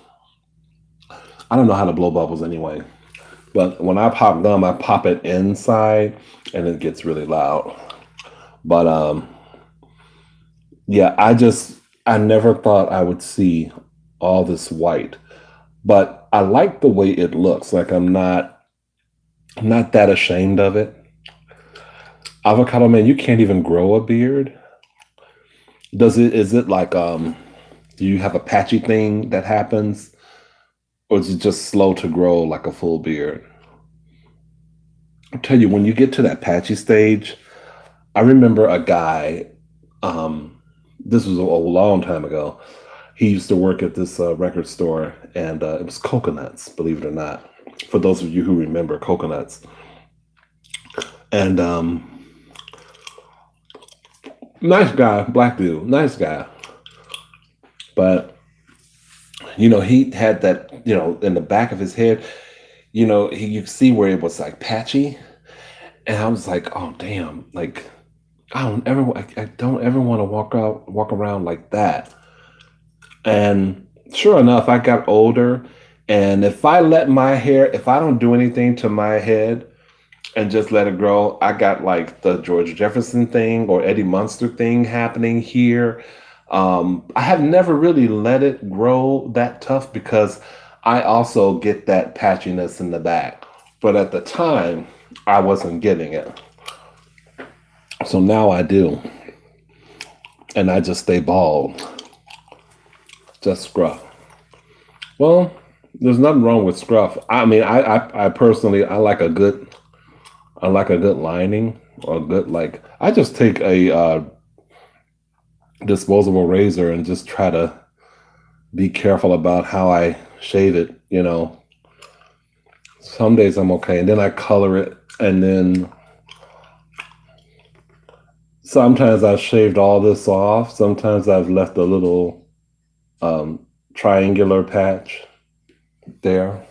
I don't know how to blow bubbles anyway. But when I pop gum, I pop it inside and it gets really loud. But yeah, I never thought I would see all this white. But I like the way it looks. Like I'm not that ashamed of it. Avocado man, you can't even grow a beard. Is it like do you have a patchy thing that happens? Or is it just slow to grow like a full beard? I'll tell you, when you get to that patchy stage, I remember a guy, this was a long time ago. He used to work at this record store, and it was Coconuts, believe it or not. For those of you who remember Coconuts. And nice guy, black dude, nice guy. But, he had that, in the back of his head, you could see where it was like patchy. And I was like, oh, damn, like, I don't ever want to walk around like that. And sure enough, I got older. And if I don't do anything to my head and just let it grow, I got like the George Jefferson thing or Eddie Munster thing happening here. I have never really let it grow that tough because I also get that patchiness in the back. But at the time, I wasn't getting it. So now I do. And I just stay bald. Just scruff. Well, there's nothing wrong with scruff. I mean, I personally, I like a good lining or a good, like, I just take a disposable razor and just try to be careful about how I shave it, Some days I'm okay. And then I color it. And then sometimes I've shaved all this off. Sometimes I've left a little triangular patch there.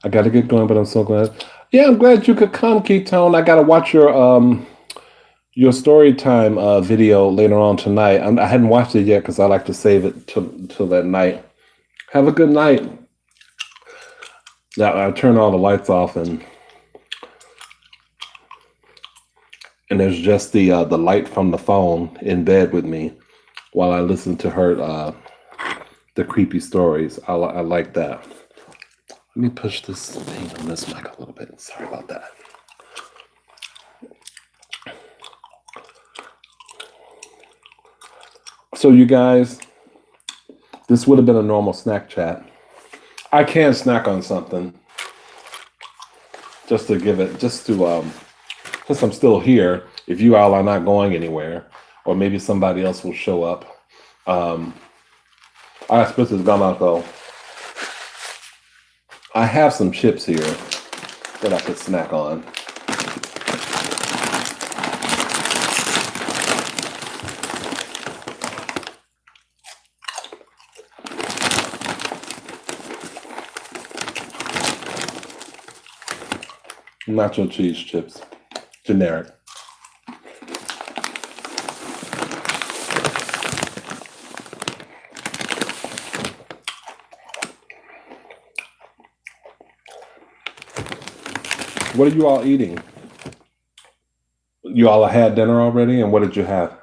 I got to get going, but I'm so glad. Yeah, I'm glad you could come, Ketone. I got to watch your story time video later on tonight. I hadn't watched it yet because I like to save it till that night. Have a good night. Now I turn all the lights off and there's just the light from the phone in bed with me while I listen to her the creepy stories. I like that. Let me push this thing on this mic a little bit. Sorry about that. So you guys, this would have been a normal snack chat. I can snack on something just to since I'm still here, if you all are not going anywhere, or maybe somebody else will show up. I spit this gum out though. I have some chips here that I could snack on. Nacho cheese chips, generic. What are you all eating? You all had dinner already, and what did you have?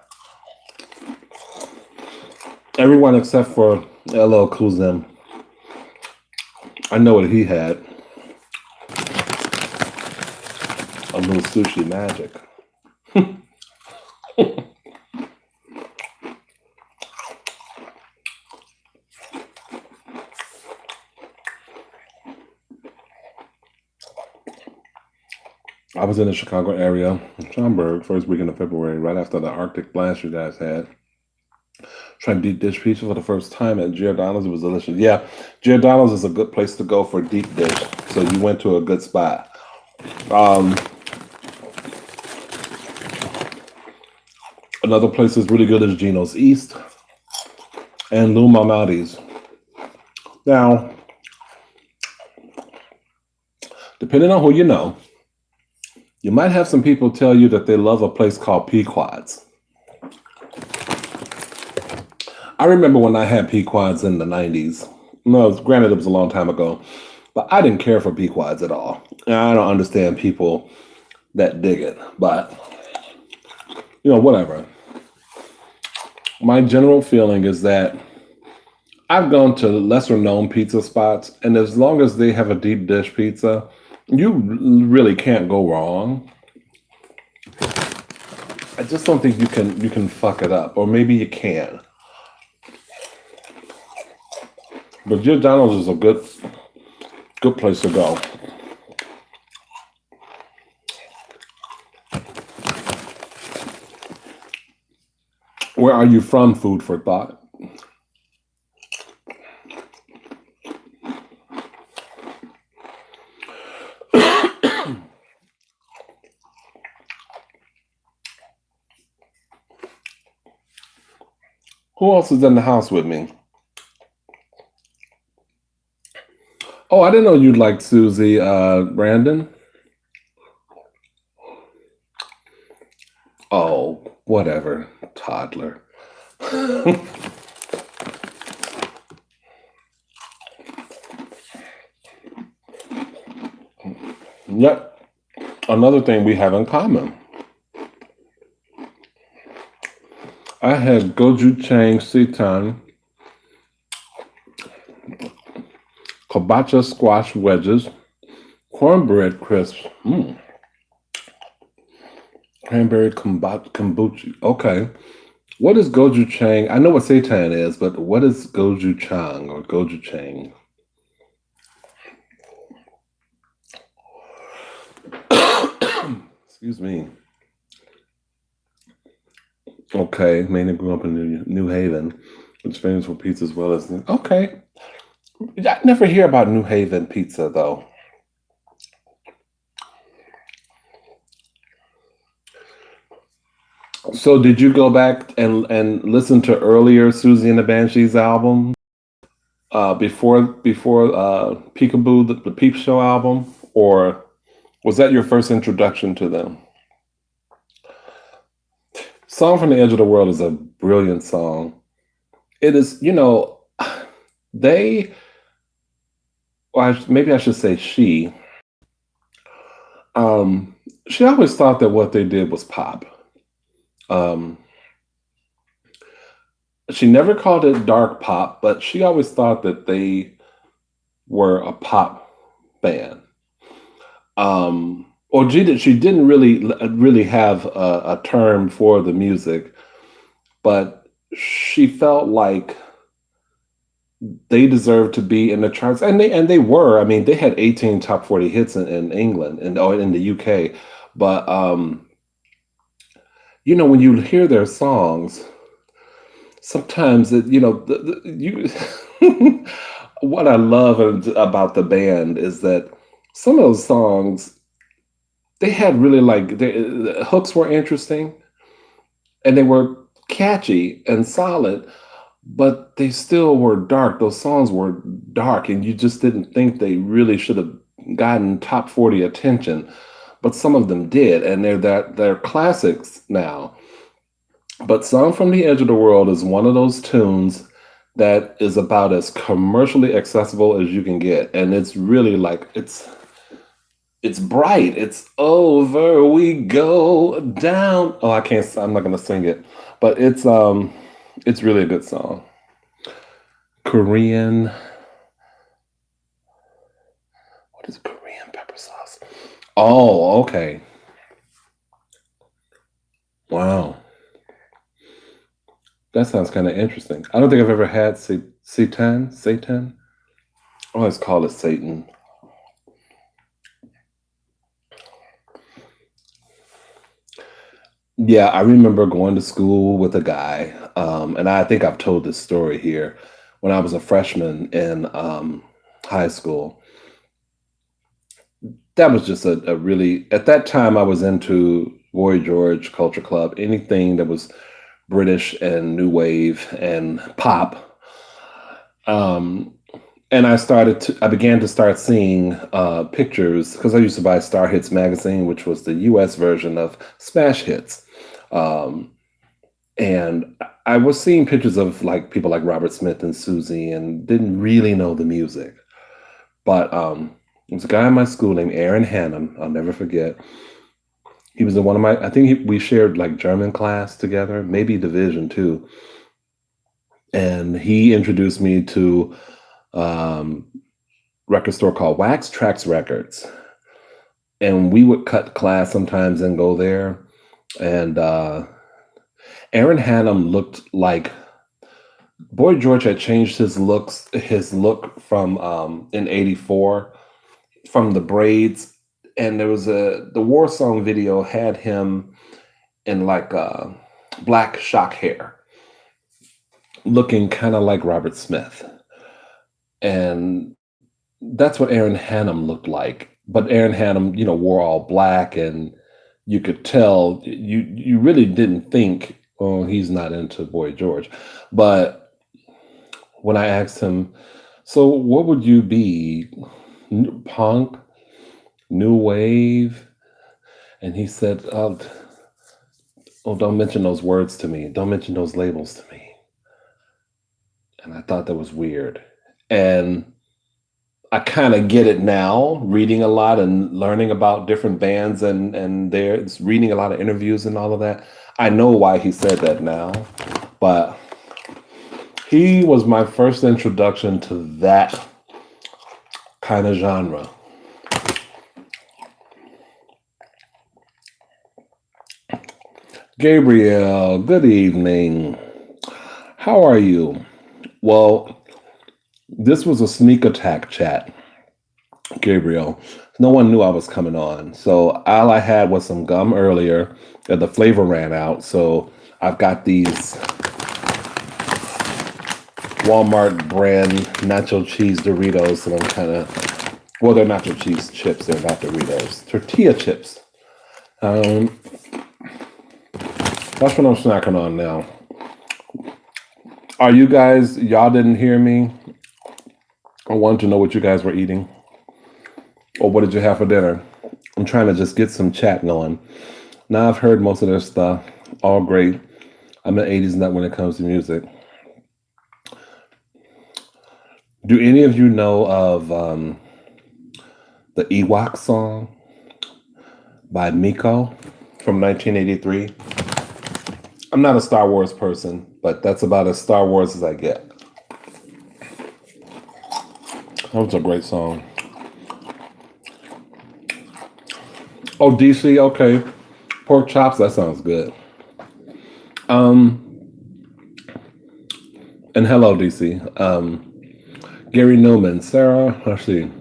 Everyone except for LL Cool J. I know what he had. A little sushi magic. I was in the Chicago area, Schaumburg, first weekend of February, right after the Arctic blast you guys had. Trying deep dish pizza for the first time at Giordano's. It was delicious. Yeah, Giordano's is a good place to go for deep dish. So you went to a good spot. Um, Another place that's really good is Gino's East and Lou Malnati's. Now, depending on who you know, you might have some people tell you that they love a place called Pequod's. I remember when I had Pequod's in the 90s. No, granted, it was a long time ago, but I didn't care for Pequod's at all. And I don't understand people that dig it, but whatever. My general feeling is that I've gone to lesser known pizza spots, and as long as they have a deep dish pizza, you really can't go wrong. I just don't think you can fuck it up, or maybe you can. But Giordano's is a good place to go. Where are you from? Food for thought. Who else is in the house with me? Oh, I didn't know you'd like Susie. Brandon? Oh, whatever. Toddler. Yep. Another thing we have in common. I had gochujang seitan, kabocha squash wedges, cornbread crisps, cranberry kombucha. Okay. What is gochujang? I know what seitan is, but what is gochujang or gochujang? Excuse me. Okay, mainly grew up in New Haven, which is famous for pizza as well as. Okay. I never hear about New Haven pizza, though. So did you go back and listen to earlier Susie and the Banshees album? Before Peekaboo, the Peep Show album? Or was that your first introduction to them? Song from the Edge of the World is a brilliant song. It is, they, maybe I should say she always thought that what they did was pop. Um, she never called it dark pop, but she always thought that they were a pop band. Or she didn't really have a term for the music, but she felt like they deserved to be in the charts, and they were. I mean, they had 18 top 40 hits in England and in the UK, but when you hear their songs, sometimes you what I love about the band is that some of those songs they had really the hooks were interesting and they were catchy and solid, but they still were dark. Those songs were dark, and you just didn't think they really should have gotten top 40 attention, but some of them did, and they're classics now. But Song from the Edge of the World is one of those tunes that is about as commercially accessible as you can get. And it's really it's bright. It's over we go down. Oh, I'm not gonna sing it. But it's really a good song. Korean. What is Korean pepper sauce? Oh, okay. Wow. That sounds kind of interesting. I don't think I've ever had seitan. Seitan? I always call it Satan. Yeah, I remember going to school with a guy, and I think I've told this story here. When I was a freshman in high school, that was just a really, at that time, I was into Boy George, Culture Club, anything that was British and new wave and pop. Um, and I began to start seeing pictures because I used to buy Star Hits magazine, which was the US version of Smash Hits. Um, and I was seeing pictures of like people like Robert Smith and Susie and didn't really know the music. But there was a guy in my school named Aaron Hannum. I'll never forget. He was in one of my, I think we shared like German class together, maybe division too. And he introduced me to um, record store called Wax Trax Records. And we would cut class sometimes and go there. And Aaron Hannum looked like Boy George had changed his look from in '84 from the braids, and there was the War Song video had him in like black shock hair, looking kind of like Robert Smith, and that's what Aaron Hannum looked like. But Aaron Hannum, wore all black, and you could tell you really didn't think, oh, he's not into Boy George, but when I asked him, so what would you be? Punk, new wave? And he said, oh, don't mention those words to me. Don't mention those labels to me. And I thought that was weird. And I kind of get it now, reading a lot and learning about different bands and there's reading a lot of interviews and all of that. I know why he said that now, but he was my first introduction to that kind of genre. Gabriel, good evening. How are you? Well, this was a sneak attack chat, Gabriel. No one knew I was coming on. So all I had was some gum earlier, and the flavor ran out. So I've got these Walmart brand nacho cheese Doritos that I'm kind of, well, they're nacho cheese chips. They're not Doritos. Tortilla chips. Um, that's what I'm snacking on now. Are you guys, y'all didn't hear me? I wanted to know what you guys were eating. Or what did you have for dinner? I'm trying to just get some chat going. Now I've heard most of their stuff. All great. I'm an 80s nut when it comes to music. Do any of you know of the Ewok song by Miko from 1983? I'm not a Star Wars person, but that's about as Star Wars as I get. That was a great song. Oh, DC, okay. Pork chops, that sounds good. And hello, DC. Gary Newman, Sarah, let's see.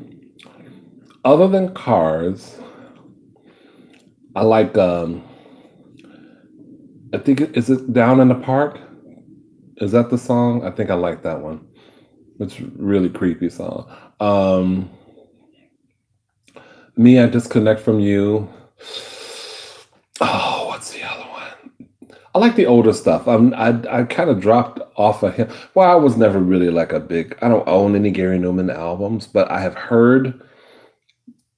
Other than Cars, I like, I think, is it Down in the Park? Is that the song? I think I like that one. It's a really creepy song. Me, I Disconnect from You. Oh, what's the other one? I like the older stuff. I kind of dropped off of him. Well, I was never really like a big. I don't own any Gary Newman albums, but I have heard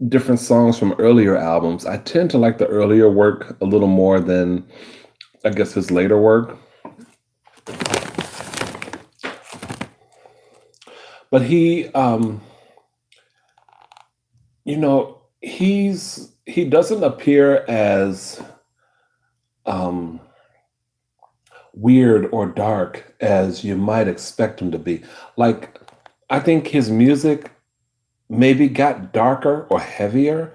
different songs from earlier albums. I tend to like the earlier work a little more than I guess his later work. But he, he doesn't appear as weird or dark as you might expect him to be. Like, I think his music maybe got darker or heavier,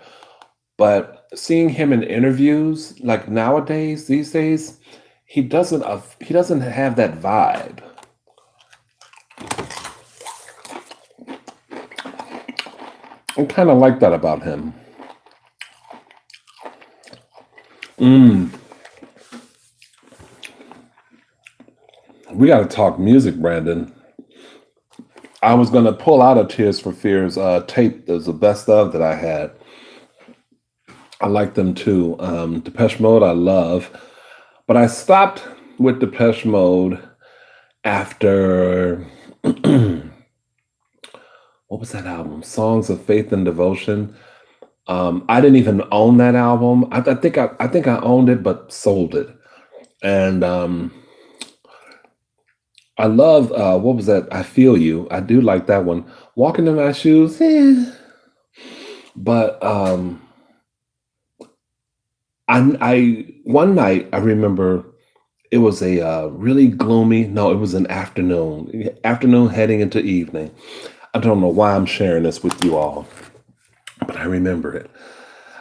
but seeing him in interviews, like nowadays, these days, he doesn't have that vibe. I kind of like that about him. We got to talk music, Brandon. I was going to pull out a Tears for Fears tape. There's the best of that I had. I like them too. Depeche Mode, I love. But I stopped with Depeche Mode after, what was that album? Songs of Faith and Devotion. I didn't even own that album. I think I owned it, but sold it. And I love what was that? I Feel You. I do like that one. Walking in My Shoes. But I one night I remember it was a really gloomy. No, it was an afternoon heading into evening. I don't know why I'm sharing this with you all, but I remember it.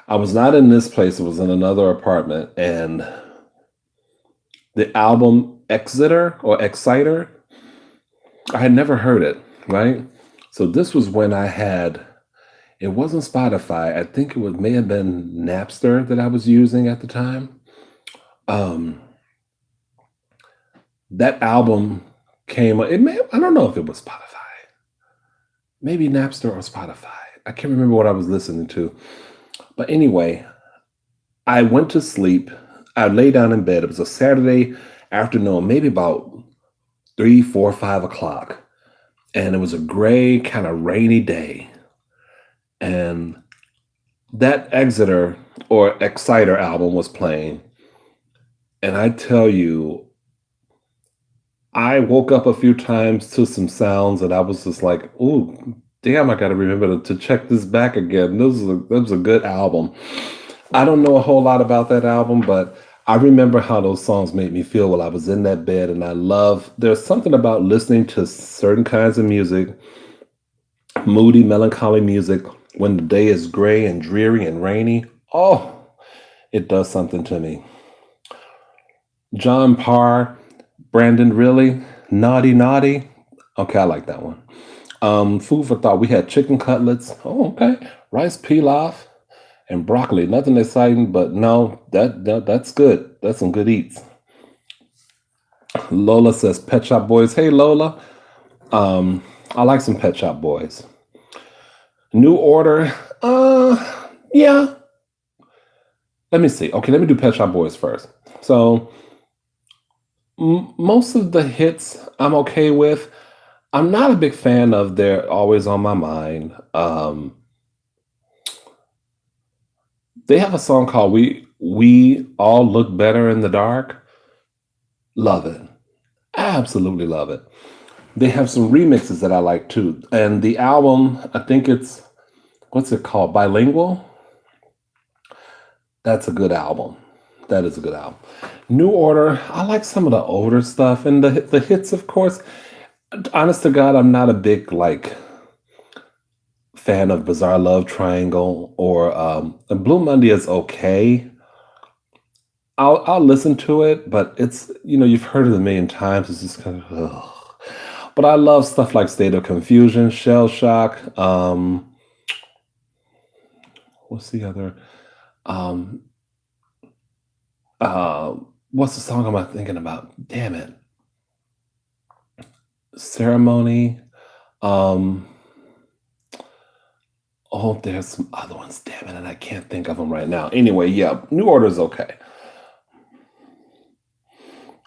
I was not in this place. It was in another apartment, and the album Exeter or Exciter, I had never heard it, right? So this was when I had, it wasn't Spotify. I think may have been Napster that I was using at the time. That album came, I don't know if it was Spotify. Maybe Napster or Spotify. I can't remember what I was listening to. But anyway, I went to sleep. I lay down in bed. It was a Saturday afternoon, maybe about 3, 4, 5 o'clock. And it was a gray, kind of rainy day. And that Exeter or Exciter album was playing. And I tell you, I woke up a few times to some sounds and I was just like, ooh, damn, I got to remember to check this back again. This was a good album. I don't know a whole lot about that album, but I remember how those songs made me feel while I was in that bed. And there's something about listening to certain kinds of music, moody, melancholy music, when the day is gray and dreary and rainy. Oh, it does something to me. John Parr, Brandon, really? Naughty, naughty? Okay, I like that one. Food for thought. We had chicken cutlets. Oh, okay. Rice pilaf and broccoli. Nothing exciting, but no, that's good. That's some good eats. Lola says Pet Shop Boys. Hey, Lola. I like some Pet Shop Boys. New Order. Yeah. Let me see. Okay, let me do Pet Shop Boys first. So most of the hits I'm okay with. I'm not a big fan of They're Always on My Mind. They have a song called We All Look Better in the Dark. Love it. Absolutely love it. They have some remixes that I like too. And the album, I think what's it called? Bilingual? That's a good album. That is a good album. New Order, I like some of the older stuff and the hits, of course. Honest to God, I'm not a big fan of Bizarre Love Triangle or Blue Monday is okay. I'll listen to it, but it's you've heard it a million times. It's just kind of ugh. But I love stuff like State of Confusion, Shell Shock. What's the other? Um, what's the song am I thinking about? Damn it. Ceremony. Oh, there's some other ones. Damn it, and I can't think of them right now. Anyway, yeah, New Order is okay.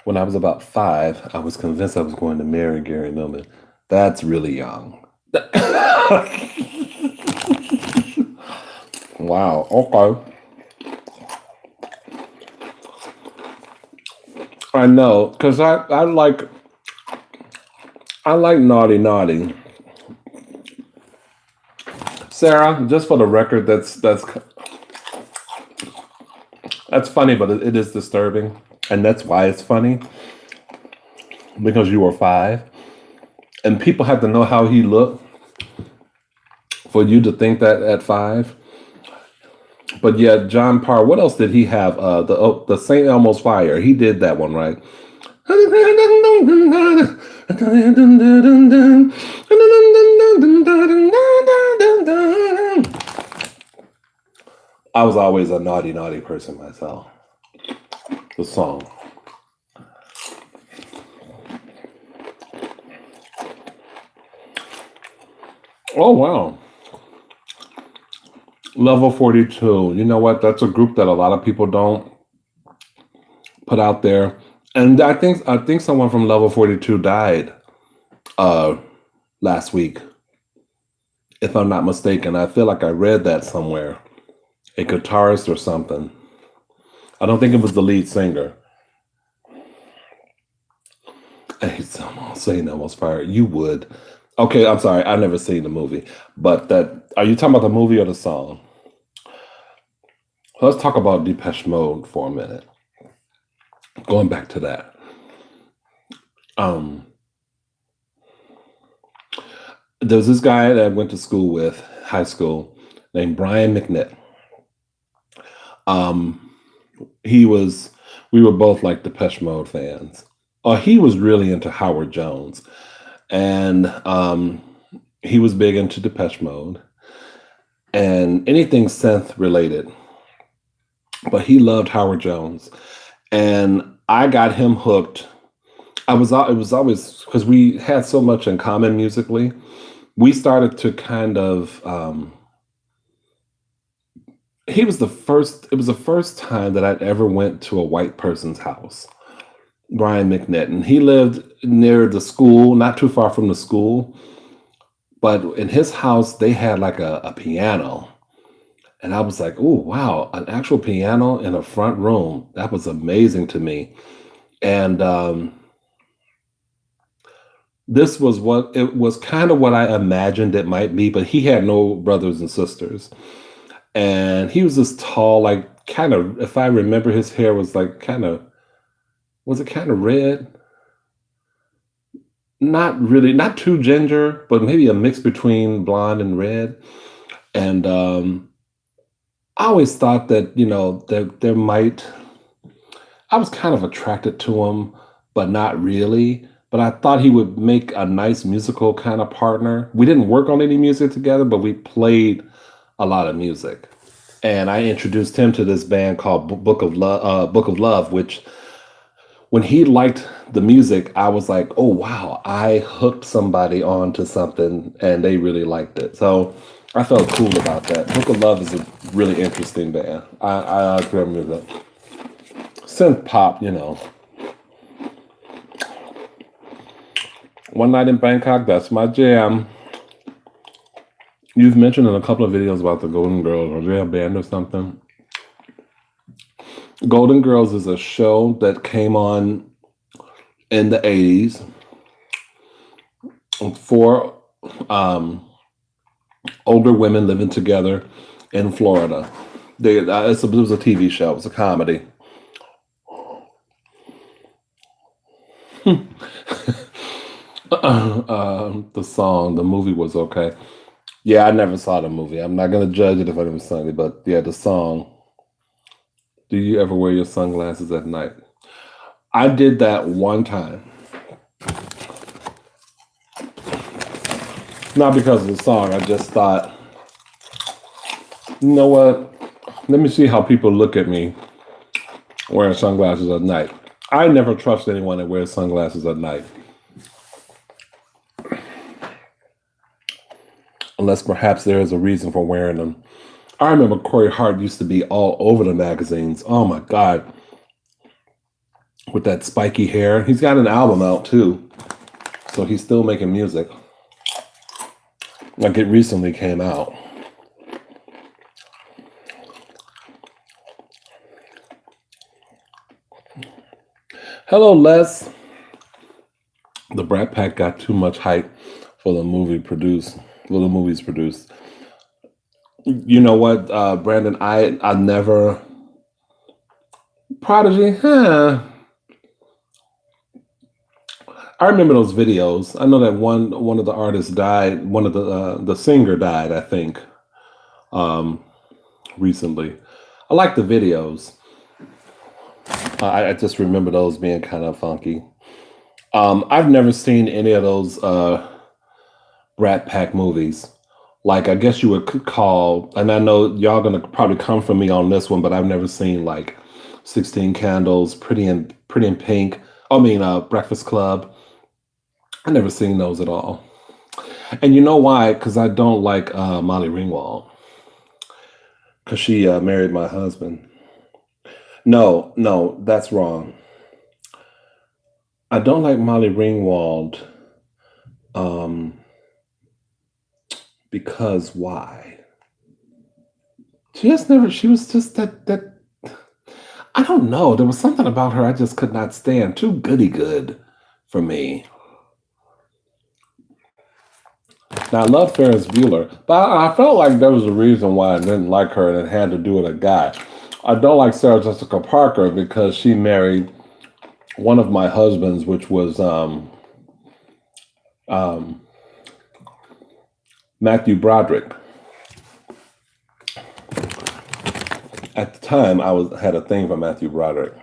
When I was about 5, I was convinced I was going to marry Gary Millman. That's really young. Wow. Okay. I know, because I like Naughty Naughty. Sarah, just for the record, that's funny, but it is disturbing, and that's why it's funny. Because you were 5, and people have to know how he looked for you to think that at 5. But yeah, John Parr. What else did he have? The St. Elmo's Fire. He did that one, right? I was always a naughty, naughty person myself. The song. Oh wow. Level 42. You know what? That's a group that a lot of people don't put out there. And I think someone from Level 42 died uh last week, if I'm not mistaken. I feel like I read that somewhere. A guitarist or something. I don't think it was the lead singer. Hey, someone saying almost fired. You would. Okay, I'm sorry. I've never seen the movie. But that are you talking about the movie or the song? Let's talk about Depeche Mode for a minute. Going back to that. Um, there's this guy that I went to school with, high school, named Brian McNitt. Um, he was we were both like Depeche Mode fans. He was really into Howard Jones. And he was big into Depeche Mode and anything synth related. But he loved Howard Jones. And I got him hooked. It was always because we had so much in common musically. We started to kind of he was the first it was the first time that I'd ever went to a white person's house. Brian McNett. And he lived near the school, not too far from the school. But in his house, they had like a piano. And I was like, oh, wow, an actual piano in a front room. That was amazing to me. And this was what it was kind of what I imagined it might be, but he had no brothers and sisters. And he was this tall, like kind of, if I remember, his hair was like was it kind of red? Not really, not too ginger, but maybe a mix between blonde and red. And I always thought that, there might, I was kind of attracted to him, but not really. But I thought he would make a nice musical kind of partner. We didn't work on any music together, but we played a lot of music. And I introduced him to this band called Book of Love, which when he liked the music, I was like, oh wow, I hooked somebody onto something and they really liked it. So I felt cool about that. Book of Love is a really interesting band. I remember that. Synth pop, One Night in Bangkok, that's my jam. You've mentioned in a couple of videos about the Golden Girls. Are they a band or something? Golden Girls is a show that came on in the 80s for older women living together in Florida. It was a TV show. It was a comedy. The movie was okay. Yeah, I never saw the movie. I'm not going to judge it if I never saw it, but yeah, the song. Do you ever wear your sunglasses at night? I did that one time. Not because of the song. I just thought, you know what? Let me see how people look at me wearing sunglasses at night. I never trust anyone that wears sunglasses at night. Unless perhaps there is a reason for wearing them. I remember Corey Hart used to be all over the magazines. Oh my God. With that spiky hair. He's got an album out too. So he's still making music. Like it recently came out. Hello, Les. The Brat Pack got too much hype for the movies produced. You know what, Brandon? I never Prodigy. I remember those videos. I know that one of the artists died. One of the singer died, I think, recently. I like the videos. I just remember those being kind of funky. I've never seen any of those Rat Pack movies. Like, I guess you would call, and I know y'all gonna probably come for me on this one, but I've never seen like 16 Candles, Pretty in Pink. Breakfast Club. I've never seen those at all. And you know why? Because I don't like Molly Ringwald. Because she married my husband. No, no, that's wrong. I don't like Molly Ringwald um, because why? She was just that, I don't know. There was something about her I just could not stand. Too goody good for me. Now, I love Ferris Bueller, but I felt like there was a reason why I didn't like her and it had to do with a guy. I don't like Sarah Jessica Parker because she married one of my husbands, which was um, Matthew Broderick. At the time, had a thing for Matthew Broderick.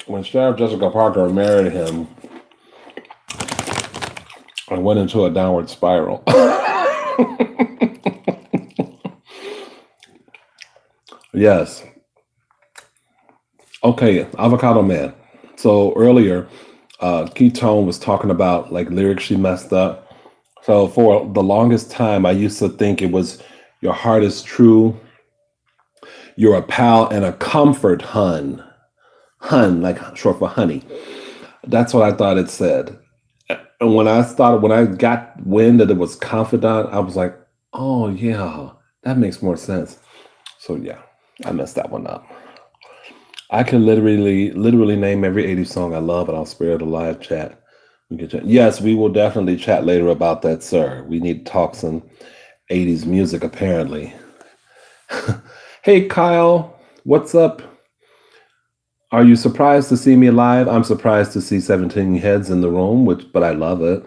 When Sarah Jessica Parker married him, I went into a downward spiral. Yes. Okay, Avocado Man. So earlier, Ketone was talking about like lyrics she messed up. So for the longest time, I used to think it was "Your heart is true, you're a pal and a comfort, hun." Hun, like short for honey. That's what I thought it said. And when I got wind that it was confidant, I was like, oh yeah, that makes more sense. So yeah, I messed that one up. I can literally name every 80s song I love, and I'll spare the live chat. Yes, we will definitely chat later about that, sir. We need to talk some 80s music, apparently. Hey, Kyle, what's up? Are you surprised to see me live? I'm surprised to see 17 heads in the room, but I love it.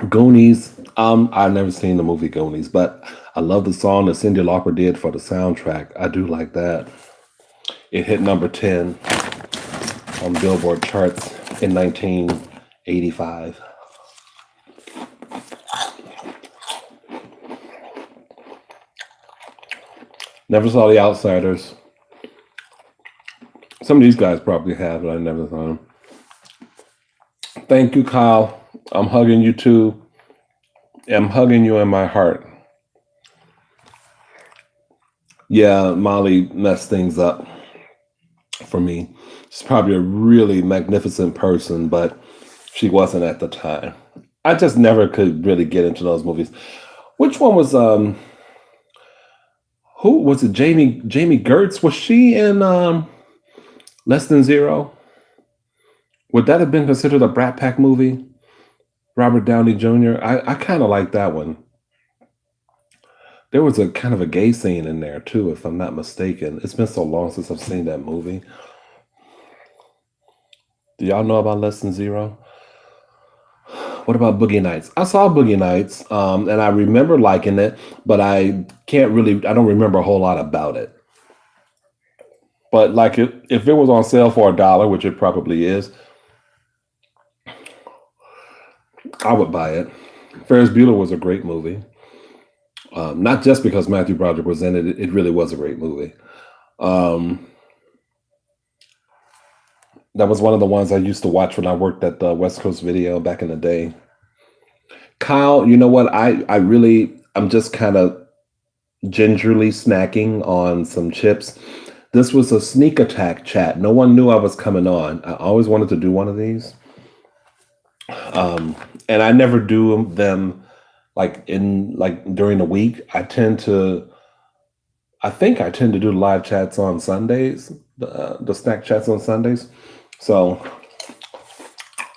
Goonies. I've never seen the movie Goonies, but I love the song that Cyndi Lauper did for the soundtrack. I do like that. It hit number 10 on Billboard charts in 1985. Never saw The Outsiders. Some of these guys probably have, but I never saw them. Thank you, Kyle. I'm hugging you too. I'm hugging you in my heart. Yeah, Molly messed things up for me. She's probably a really magnificent person, but she wasn't at the time. I just never could really get into those movies. Which one was who was it? Jamie Gertz? Was she in Less Than Zero? Would that have been considered a Brat Pack movie? Robert Downey Jr. I kind of like that one. There was a kind of a gay scene in there too, if I'm not mistaken. It's been so long since I've seen that movie. Do y'all know about Less Than Zero? What about Boogie Nights? I saw Boogie Nights, and I remember liking it, but I don't remember a whole lot about it. But like, if it was on sale for $1, which it probably is, I would buy it. Ferris Bueller was a great movie. Not just because Matthew Broderick was in it, it really was a great movie. That was one of the ones I used to watch when I worked at the West Coast Video back in the day. Kyle, you know what? I'm just kind of gingerly snacking on some chips. This was a sneak attack chat. No one knew I was coming on. I always wanted to do one of these. And I never do them like during the week. I think I tend to do live chats on Sundays, the snack chats on Sundays. So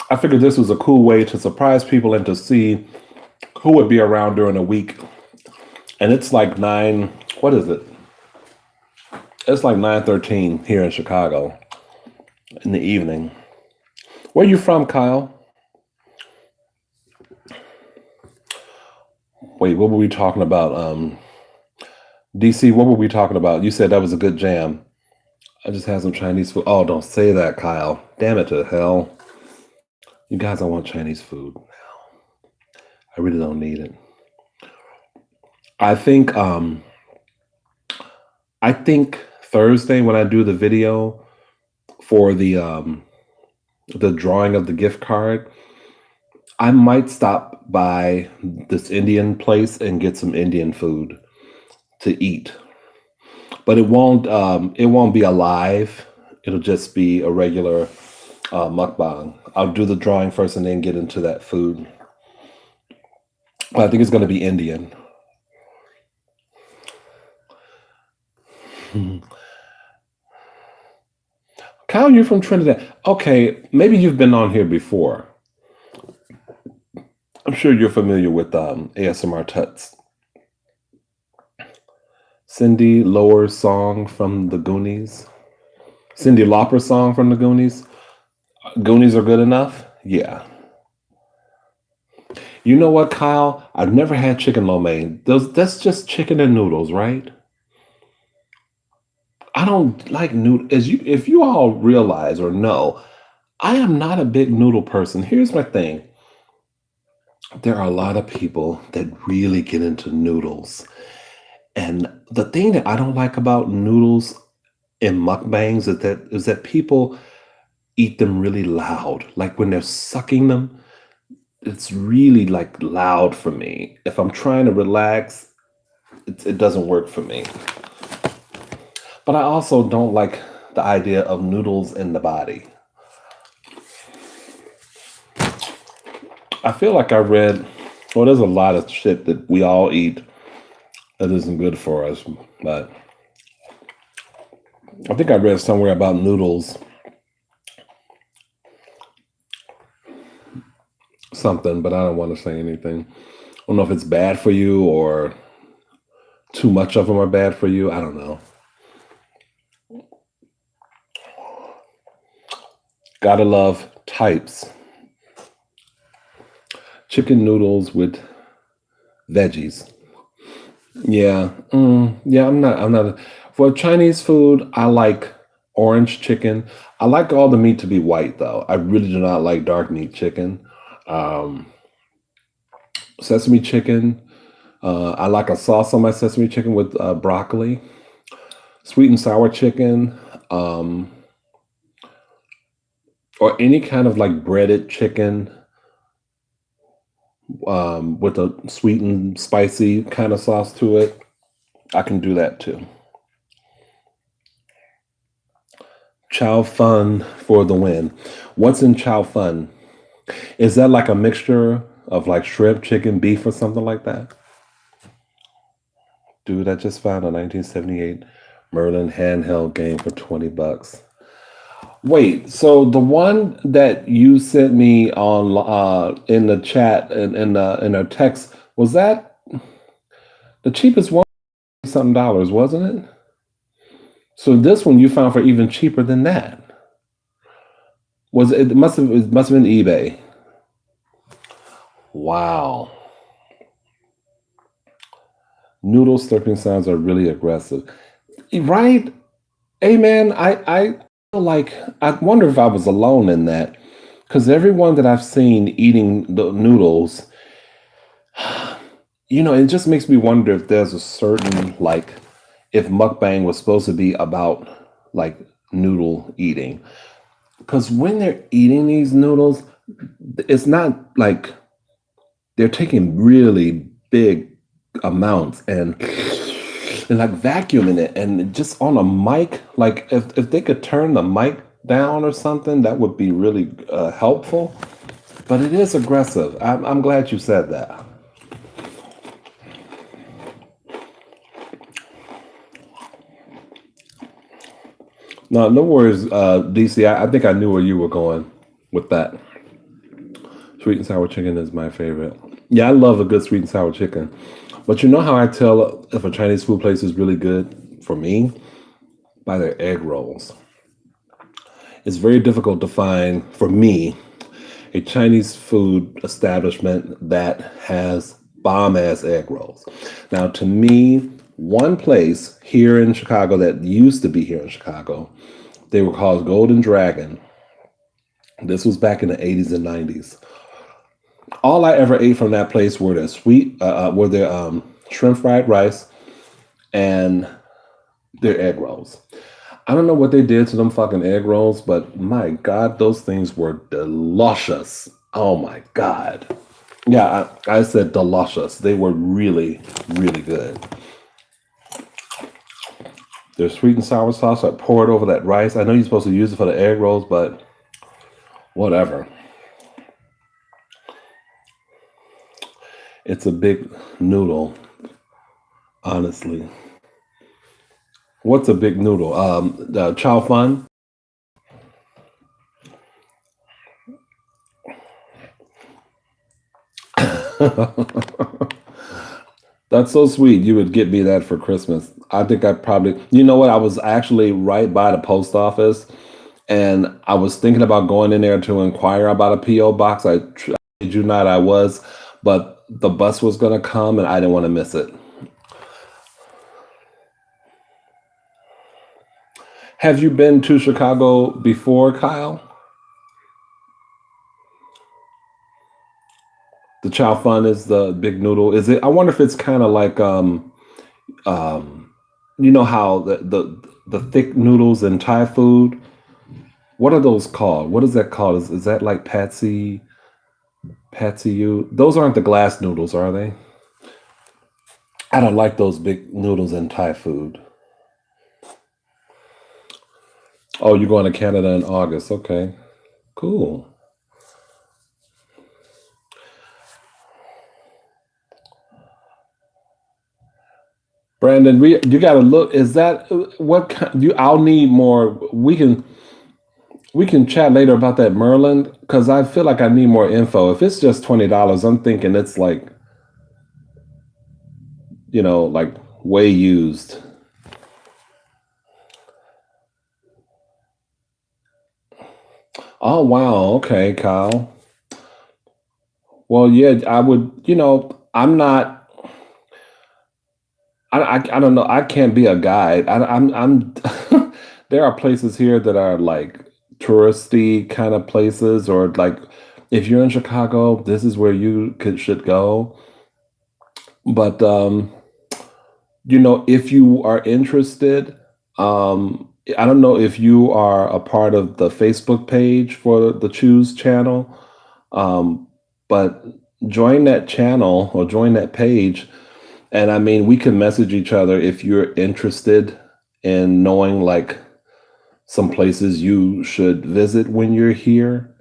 I figured this was a cool way to surprise people and to see who would be around during the week. And it's like what is it? It's like 9:13 here in Chicago in the evening. Where you from, Kyle? Wait, what were we talking about? DC, what were we talking about? You said that was a good jam. I just had some Chinese food. Oh, don't say that, Kyle. Damn it to hell. You guys don't want Chinese food now. I really don't need it. I think Thursday when I do the video for the drawing of the gift card, I might stop by this Indian place and get some Indian food to eat, but it won't be a live. It'll just be a regular mukbang. I'll do the drawing first and then get into that food. But I think it's going to be Indian. Kyle, you're from Trinidad. Okay, maybe you've been on here before. I'm sure you're familiar with ASMR Tuts. Cyndi Lauper's song from the Goonies. Cyndi Lauper song from the Goonies. Goonies are good enough? Yeah. You know what, Kyle? I've never had chicken lo mein. That's just chicken and noodles, right? I don't like noodle. If you all realize or know, I am not a big noodle person. Here's my thing. There are a lot of people that really get into noodles. And the thing that I don't like about noodles in mukbangs is that people eat them really loud. Like when they're sucking them, it's really like loud for me. If I'm trying to relax, it doesn't work for me. But I also don't like the idea of noodles in the body. I feel like I read, well, there's a lot of shit that we all eat that isn't good for us, but I think I read somewhere about noodles, something, but I don't want to say anything. I don't know if it's bad for you or too much of them are bad for you. I don't know. Gotta love types. Chicken noodles with veggies. Yeah, yeah. I'm not. For Chinese food, I like orange chicken. I like all the meat to be white, though. I really do not like dark meat chicken. Um, Sesame chicken. I like a sauce on my sesame chicken with broccoli. Sweet and sour chicken, um, or any kind of like breaded chicken with a sweet and spicy kind of sauce to it. I can do that too. Chow fun for the win. What's in chow fun? Is that like a mixture of like shrimp, chicken, beef, or something like that? Dude, I just found a 1978 Merlin handheld game for $20. Wait, so the one that you sent me on in the chat and in a text, was that the cheapest one? Something dollars, wasn't it? So this one you found for even cheaper than that. Was it? It must have been eBay. Wow. Noodle slurping sounds are really aggressive, right? Hey man, I feel like I wonder if I was alone in that because everyone that I've seen eating the noodles, it just makes me wonder if there's a certain like if mukbang was supposed to be about like noodle eating. Because when they're eating these noodles, it's not like they're taking really big amounts and like vacuuming it and just on a mic. Like if they could turn the mic down or something, that would be really helpful. But it is aggressive. I'm glad you said that. No, no worries, DC. I think I knew where you were going with that. Sweet and sour chicken is my favorite. Yeah, I love a good sweet and sour chicken. But you know how I tell if a Chinese food place is really good for me? By their egg rolls. It's very difficult to find, for me, a Chinese food establishment that has bomb ass egg rolls. Now, to me, one place here in Chicago that used to be here in Chicago, they were called Golden Dragon. This was back in the 80s and 90s. All I ever ate from that place were their shrimp fried rice and their egg rolls. I don't know what they did to them fucking egg rolls, but my God, those things were delicious. Oh my God. Yeah, I said delicious. They were really, really good. Their sweet and sour sauce, I poured over that rice. I know you're supposed to use it for the egg rolls, but whatever. It's a big noodle, honestly. What's a big noodle? The chow fun. That's so sweet. You would get me that for Christmas. I think I probably, you know what? I was actually right by the post office, and I was thinking about going in there to inquire about a PO box. I kid you not, I was, but the bus was going to come, and I didn't want to miss it. Have you been to Chicago before, Kyle? The chow fun is the big noodle. Is it? I wonder if it's kind of like um, you know how the thick noodles in Thai food. What are those called? What is that called? Is that like Patsy you? Those aren't the glass noodles, are they? I don't like those big noodles in Thai food. Oh, you're going to Canada in August. Okay, cool. Brandon, you got to look. Is that what you? I'll need more. We can chat later about that Merlin because I feel like I need more info. If it's just $20, I'm thinking it's like like way used. Oh wow, okay, Kyle. Well, yeah, I would. I'm not. I don't know. I can't be a guide. I'm. There are places here that are like touristy kind of places, or like if you're in Chicago, this is where you should go. But if you are interested, I don't know if you are a part of the Facebook page for the Choose channel, um, but join that channel or join that page. And I mean, we can message each other if you're interested in knowing like some places you should visit when you're here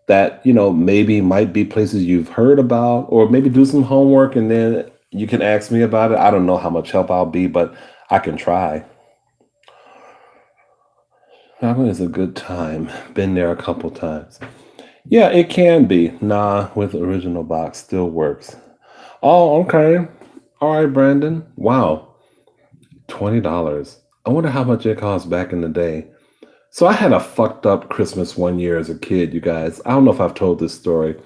that, maybe might be places you've heard about, or maybe do some homework and then you can ask me about it. I don't know how much help I'll be, but I can try. Traveling is a good time. Been there a couple times. Yeah, it can be. Nah, with original box still works. Oh, okay. All right, Brandon. Wow, $20. I wonder how much it cost back in the day. So I had a fucked up Christmas one year as a kid, you guys. I don't know if I've told this story.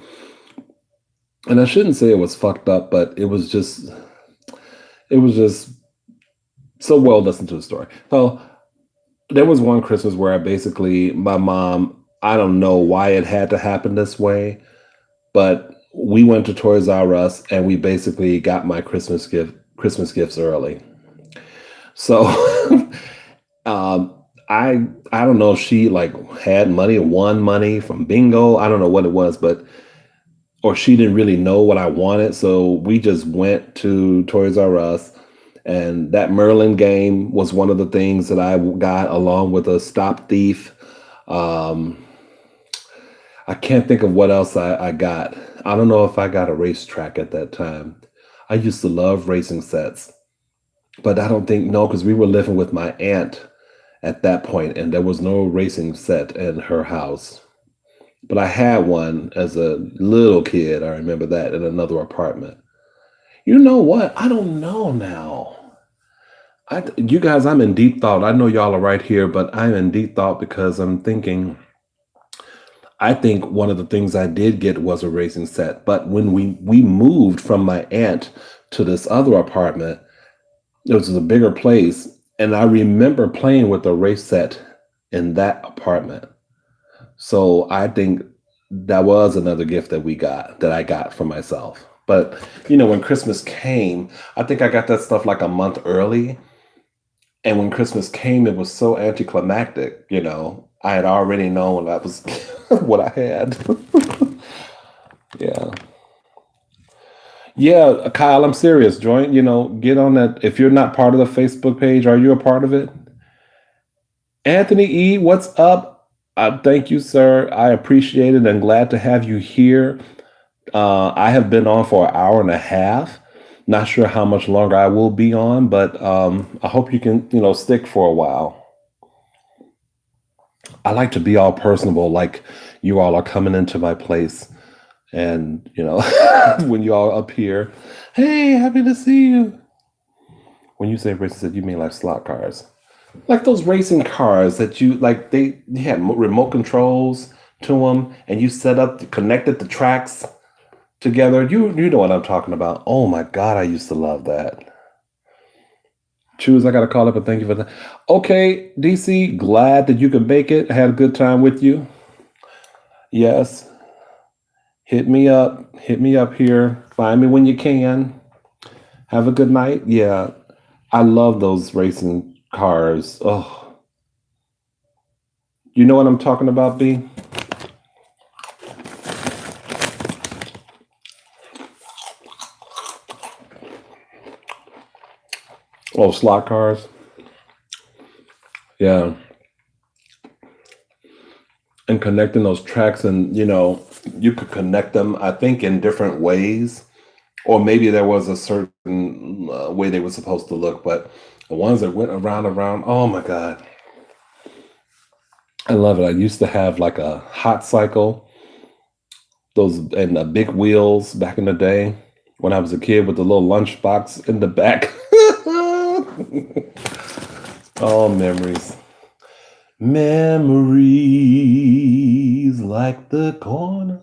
And I shouldn't say it was fucked up, but it was just so well. Listen to the story. So there was one Christmas where my mom, I don't know why it had to happen this way, but we went to Toys R Us and we basically got my Christmas gifts early. So um I don't know if she like had money, won money from bingo. I don't know what it was, but or she didn't really know what I wanted. So we just went to Toys R Us, and that Merlin game was one of the things that I got along with a Stop Thief. Um, I can't think of what else I got. I don't know if I got a racetrack at that time. I used to love racing sets, but I don't think, no, because we were living with my aunt at that point, and there was no racing set in her house. But I had one as a little kid. I remember that in another apartment. You know what? I don't know now. You guys, I'm in deep thought. I know y'all are right here, but I'm in deep thought because I'm thinking. I think one of the things I did get was a racing set, but when we moved from my aunt to this other apartment, it was a bigger place, and I remember playing with the race set in that apartment. So I think that was another gift that I got for myself. But when Christmas came, I think I got that stuff like a month early. And when Christmas came, it was so anticlimactic. I had already known that was what I had. Yeah. Yeah, Kyle, I'm serious. Join, get on that. If you're not part of the Facebook page, are you a part of it? Anthony E, what's up? Thank you, sir. I appreciate it and glad to have you here. I have been on for an hour and a half. Not sure how much longer I will be on, but I hope you can, stick for a while. I like to be all personable, like you all are coming into my place. And, when you all up here, hey, happy to see you. When you say racing, you mean like slot cars. Like those racing cars that you like, they had remote controls to them, and you connected the tracks together. You know what I'm talking about. Oh my God, I used to love that. Choose, I gotta call up and thank you for that. Okay, DC, glad that you could make it. I had a good time with you. Yes. Hit me up. Hit me up here. Find me when you can. Have a good night. Yeah. I love those racing cars. Oh, you know what I'm talking about, B? Oh, slot cars. Yeah. And connecting those tracks, and you could connect them, I think, in different ways. Or maybe there was a certain way they were supposed to look, but the ones that went around, oh my God. I love it. I used to have like a hot cycle, those and the big wheels back in the day when I was a kid with the little lunchbox in the back. Oh, memories. Memories like the corner.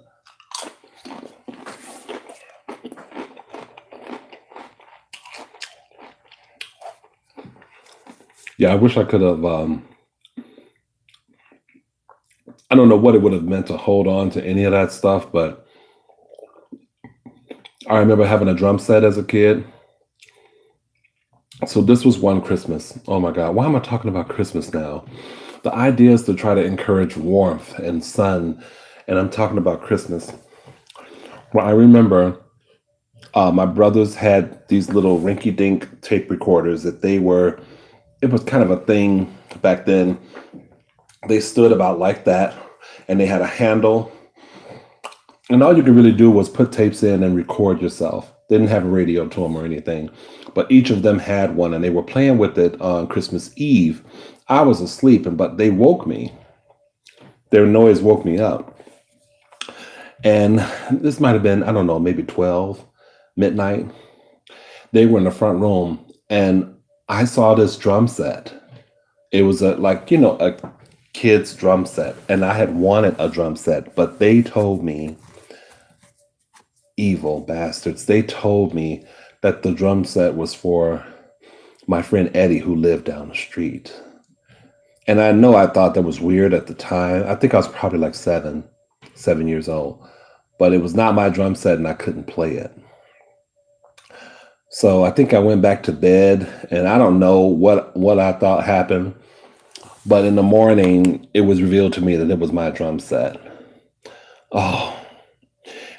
Yeah, I wish I could have. I don't know what it would have meant to hold on to any of that stuff, but I remember having a drum set as a kid. So this was one Christmas. Oh my God, why am I talking about Christmas now? The idea is to try to encourage warmth and sun, and I'm talking about Christmas. Well, I remember my brothers had these little rinky-dink tape recorders that it was kind of a thing back then. They stood about like that, and they had a handle. And all you could really do was put tapes in and record yourself. They didn't have a radio to them or anything, but each of them had one, and they were playing with it on Christmas Eve. I was asleep, but they woke me. Their noise woke me up. And this might have been, I don't know, maybe 12 midnight. They were in the front room, and I saw this drum set. It was a kid's drum set, and I had wanted a drum set, but they told me, evil bastards, they told me that the drum set was for my friend Eddie, who lived down the street. And I know I thought that was weird at the time. I think I was probably like 7 years old, but it was not my drum set, and I couldn't play it. So I think I went back to bed, and I don't know what I thought happened, but in the morning it was revealed to me that it was my drum set. Oh,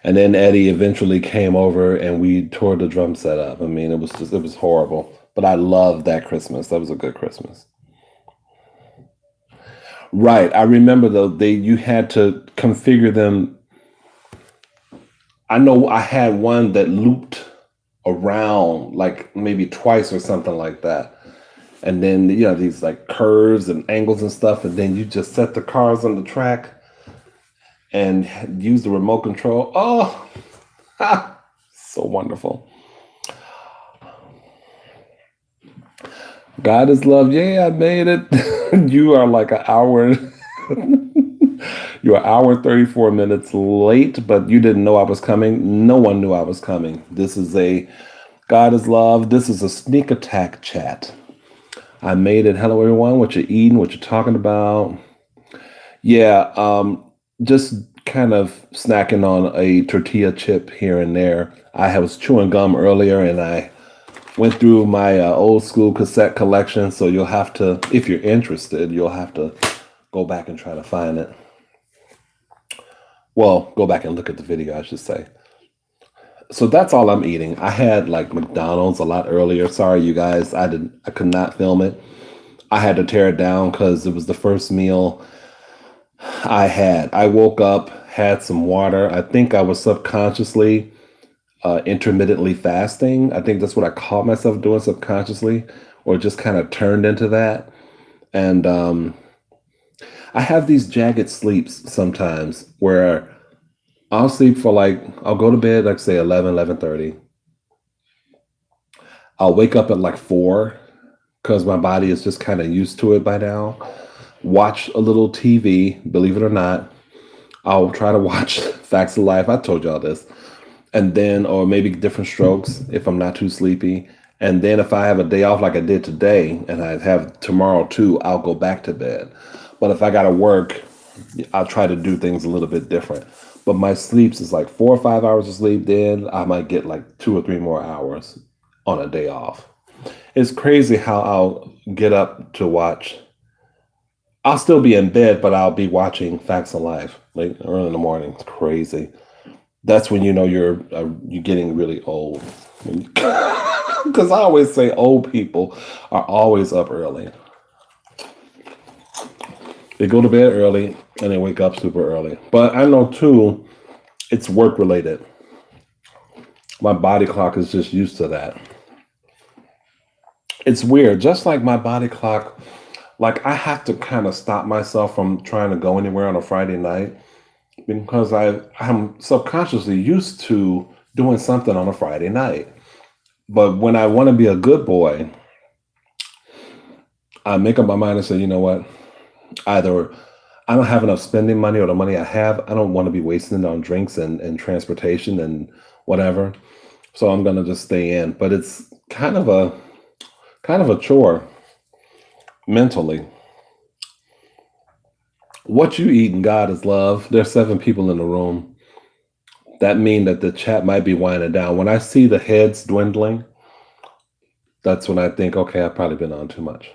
and then Eddie eventually came over and we tore the drum set up. I mean, it was horrible, but I loved that Christmas. That was a good Christmas. Right. I remember though, you had to configure them. I know I had one that looped around like maybe twice or something like that. And then these like curves and angles and stuff, and then you just set the cars on the track and use the remote control. Oh, so wonderful. God is love. Yeah, I made it. You are like an hour. You're an hour and 34 minutes late, but you didn't know I was coming. No one knew I was coming. This is a God is love. This is a sneak attack chat. I made it. Hello, everyone. What you eating? What you talking about? Yeah, just kind of snacking on a tortilla chip here and there. I was chewing gum earlier, and I went through my old school cassette collection. So you'll have to, if you're interested, you'll have to go back and try to find it. Well, go back and look at the video, I should say. So that's all I'm eating. I had like McDonald's a lot earlier. Sorry, you guys, I could not film it. I had to tear it down because it was the first meal I had. I woke up, had some water. I think I was subconsciously intermittently fasting. I think that's what I caught myself doing subconsciously, or just kind of turned into that. And I have these jagged sleeps sometimes where I'll sleep for like, I'll go to bed, like say 11:30. I'll wake up at like 4 because my body is just kind of used to it by now. Watch a little TV, believe it or not. I'll try to watch Facts of Life. I told y'all this. And then, or maybe Different Strokes if I'm not too sleepy. And then if I have a day off like I did today and I have tomorrow too, I'll go back to bed. But if I got to work, I'll try to do things a little bit different. But my sleeps is like 4 or 5 hours of sleep. Then I might get like 2 or 3 more hours on a day off. It's crazy how I'll get up to watch. I'll still be in bed, but I'll be watching Facts of Life like early in the morning. It's crazy. That's when you know you're getting really old. Because I always say old people are always up early. They go to bed early and they wake up super early. But I know too, it's work related. My body clock is just used to that. It's weird. Just like my body clock, like I have to kind of stop myself from trying to go anywhere on a Friday night because I'm subconsciously used to doing something on a Friday night. But when I want to be a good boy, I make up my mind and say, you know what? Either I don't have enough spending money, or the money I have, I don't want to be wasting it on drinks and transportation and whatever. So I'm gonna just stay in. But it's kind of a chore mentally. What you eat in God is love. There's 7 people in the room. That mean that the chat might be winding down. When I see the heads dwindling, that's when I think, okay, I've probably been on too much.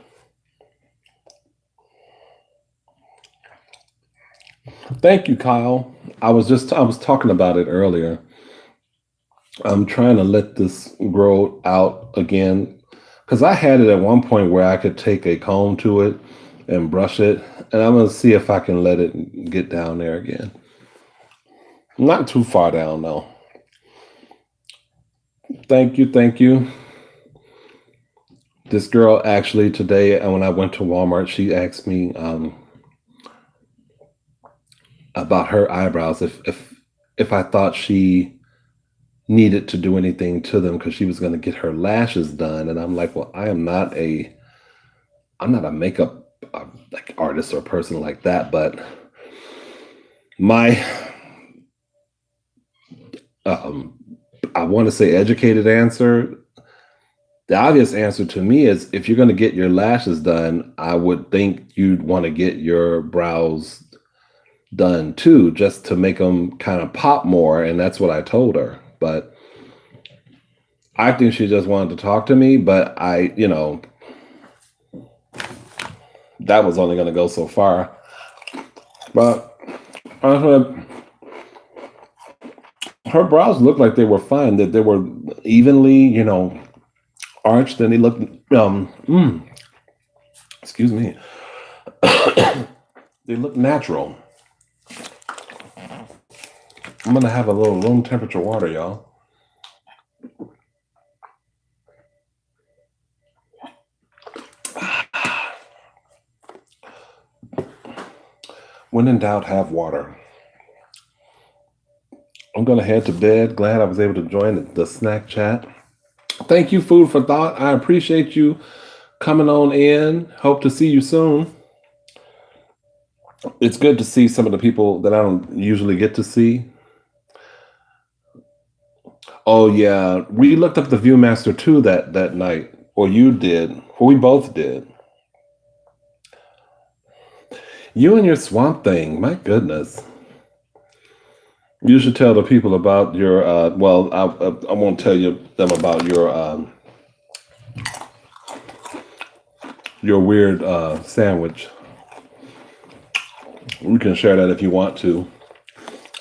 Thank you, Kyle. I was talking about it earlier. I'm trying to let this grow out again because I had it at one point where I could take a comb to it and brush it, and I'm gonna see if I can let it get down there again. Not too far down though. Thank you, thank you. This girl actually today, when I went to Walmart, she asked me about her eyebrows, if I thought she needed to do anything to them because she was going to get her lashes done, and I'm like, well, I'm not a makeup like artist or person like that, but my I want to say educated answer. The obvious answer to me is if you're going to get your lashes done, I would think you'd want to get your brows done too, just to make them kind of pop more. And that's what I told her. But I think she just wanted to talk to me. But that was only going to go so far. But her brows looked like they were fine, that they were evenly, arched, and they looked, excuse me, they look natural. I'm gonna have a little room temperature water, y'all. When in doubt, have water. I'm gonna head to bed. Glad I was able to join the snack chat. Thank you, Food for Thought. I appreciate you coming on in. Hope to see you soon. It's good to see some of the people that I don't usually get to see. Oh yeah, we looked up the Viewmaster too that night, or you did, or we both did. You and your Swamp Thing, my goodness. You should tell the people about your. Well, I won't tell them about your weird sandwich. We can share that if you want to.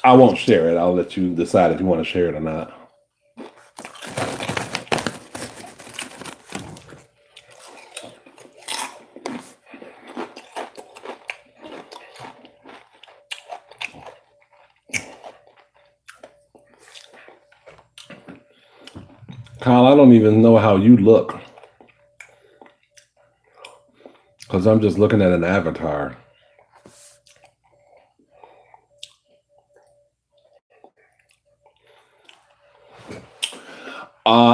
I won't share it. I'll let you decide if you want to share it or not. Kyle, I don't even know how you look because I'm just looking at an avatar.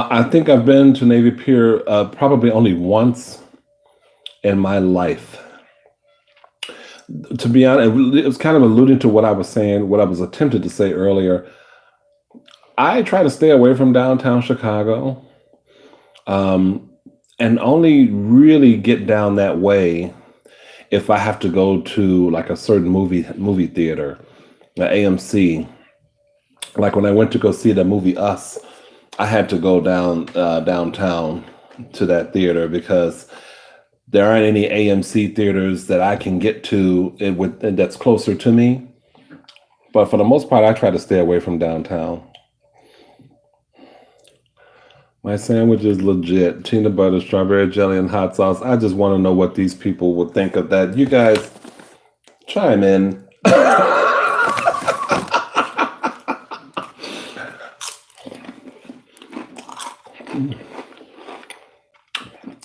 I think I've been to Navy Pier probably only once in my life. To be honest, it was kind of alluding to what I was saying, what I was attempted to say earlier. I try to stay away from downtown Chicago, and only really get down that way if I have to go to like a certain movie theater, AMC. Like when I went to go see the movie Us, I had to go downtown to that theater because there aren't any AMC theaters that I can get to that's closer to me. But for the most part, I try to stay away from downtown. My sandwich is legit. Peanut butter, strawberry jelly, and hot sauce. I just want to know what these people would think of that. You guys chime in.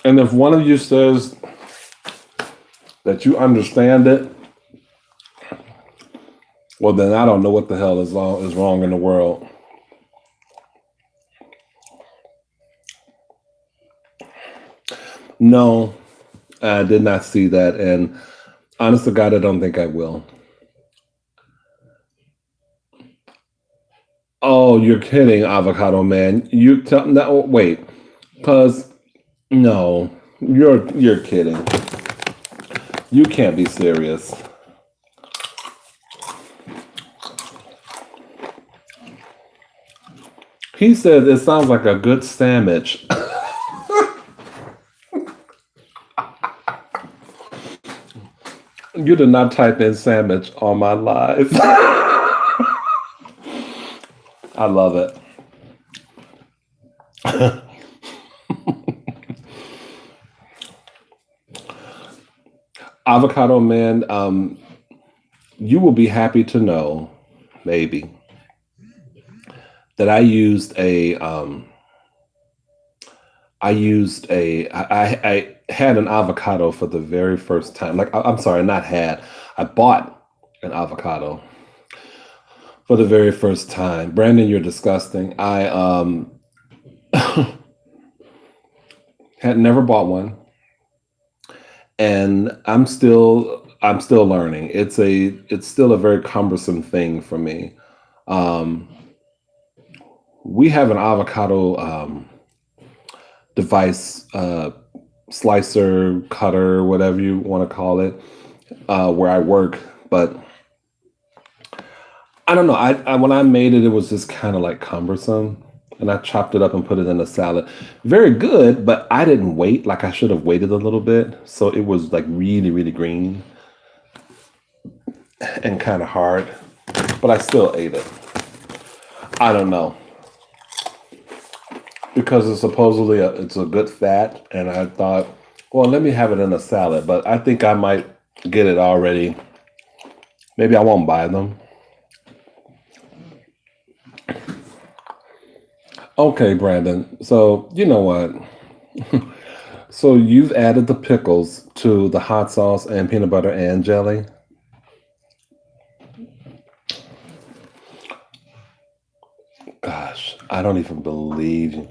And if one of you says that you understand it, well, then I don't know what the hell is wrong in the world. No, I did not see that. And honest to God, I don't think I will. Oh, you're kidding, Avocado Man. You tell no, wait, because no, you're kidding. You can't be serious. He said it sounds like a good sandwich. You did not type in sandwich on my live. I love it. Avocado Man, you will be happy to know, maybe, that I had an avocado for the very first time. Like, I'm sorry, not had. I bought an avocado for the very first time. Brandon, you're disgusting. I had never bought one, and I'm still learning. It's still a very cumbersome thing for me. We have an avocado device, slicer, cutter, whatever you want to call it, where I work. But I don't know. I when I made it, it was just kind of like cumbersome, and I chopped it up and put it in a salad. Very good, but I didn't wait. Like I should have waited a little bit, so it was like really, really green and kind of hard. But I still ate it. I don't know. Because it's supposedly it's a good fat, and I thought, well, let me have it in a salad. But I think I might get it already. Maybe I won't buy them. Okay, Brandon. So you know what? So you've added the pickles to the hot sauce and peanut butter and jelly. Gosh, I don't even believe you.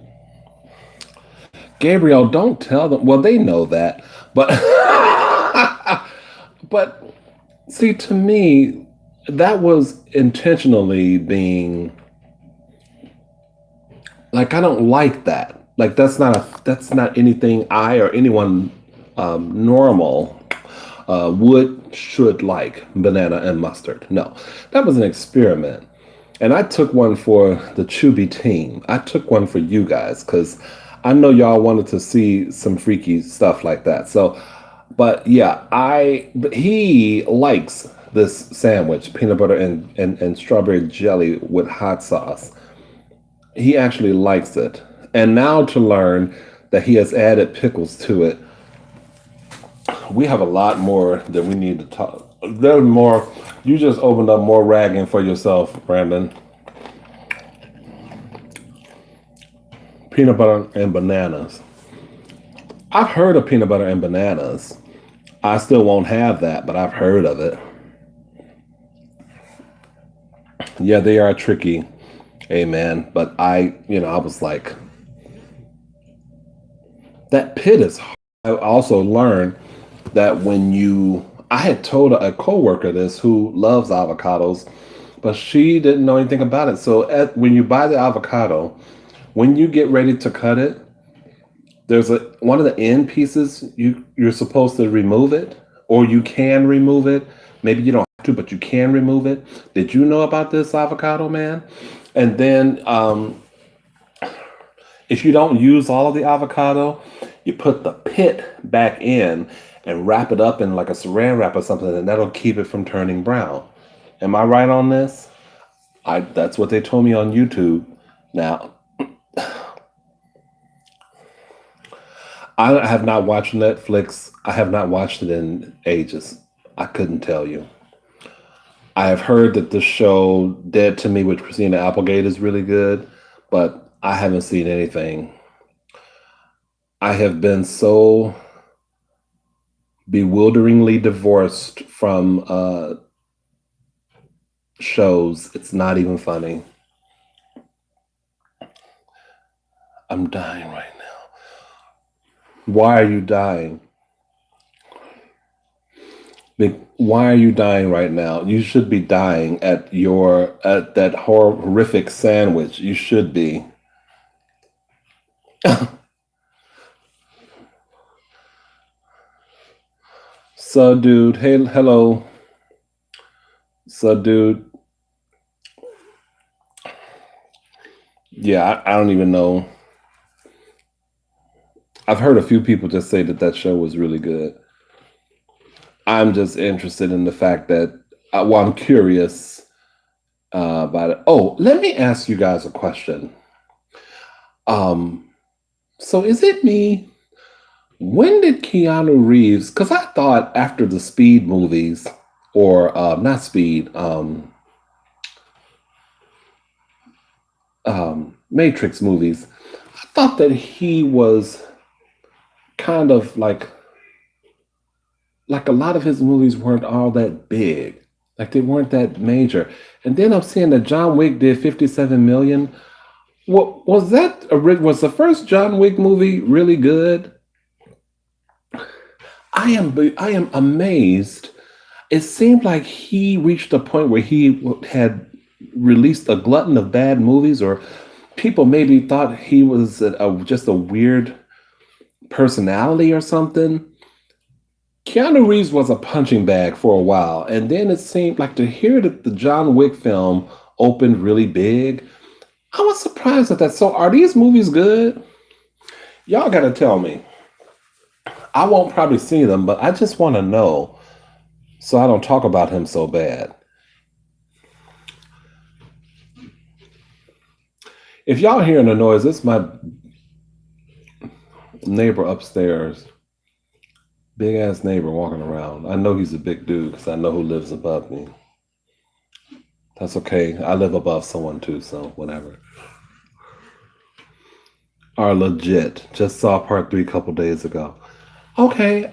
Gabriel, don't tell them. Well, they know that, but but see, to me, that was intentionally being like I don't like that. Like that's not anything I or anyone normal should like banana and mustard. No, that was an experiment. And I took one for the Chubby team. I took one for you guys because I know y'all wanted to see some freaky stuff like that. So, but yeah, but he likes this sandwich, peanut butter and strawberry jelly with hot sauce. He actually likes it. And now to learn that he has added pickles to it, we have a lot more that we need to talk. There's more. You just opened up more ragging for yourself, Brandon. Peanut butter and bananas. I've heard of peanut butter and bananas. I still won't have that, but I've heard of it. Yeah, they are tricky. Amen. But I was like, that pit is hard. I also learned that I had told a coworker this who loves avocados, but she didn't know anything about it. So when you buy the avocado, when you get ready to cut it, there's one of the end pieces you're supposed to remove it, or you can remove it. Maybe you don't have to, but you can remove it. Did you know about this, avocado man? And then if you don't use all of the avocado, you put the pit back in and wrap it up in like a saran wrap or something, and that'll keep it from turning brown. Am I right on this? That's what they told me on YouTube. Now, I have not watched Netflix. I have not watched it in ages. I couldn't tell you. I have heard that the show Dead to Me with Christina Applegate is really good, but I haven't seen anything. I have been so bewilderingly divorced from shows. It's not even funny. I'm dying right now. Why are you dying? Why are you dying right now? You should be dying at that horrific sandwich. You should be. So, dude, hey, hello. So, dude, yeah, I don't even know. I've heard a few people just say that show was really good. I'm just interested in the fact that, well, I'm curious about it. Oh, let me ask you guys a question. So is it me? When did Keanu Reeves? Because I thought after the Speed movies, or not Speed, Matrix movies, I thought that he was kind of like a lot of his movies weren't all that big, like they weren't that major. And then I'm seeing that John Wick did 57 million. What was that? Was the first John Wick movie really good? I am amazed. It seemed like he reached a point where he had released a glutton of bad movies, or people maybe thought he was just a weird personality or something. Keanu Reeves was a punching bag for a while, and then it seemed like to hear that the John Wick film opened really big, I was surprised at that. So, are these movies good? Y'all gotta tell me. I won't probably see them, but I just want to know so I don't talk about him so bad. If y'all hearing the noise, it's my neighbor upstairs. Big ass neighbor walking around. I know he's a big dude because I know who lives above me. That's okay. I live above someone too, so whatever. Are legit. Just saw part 3 a couple days ago. Okay,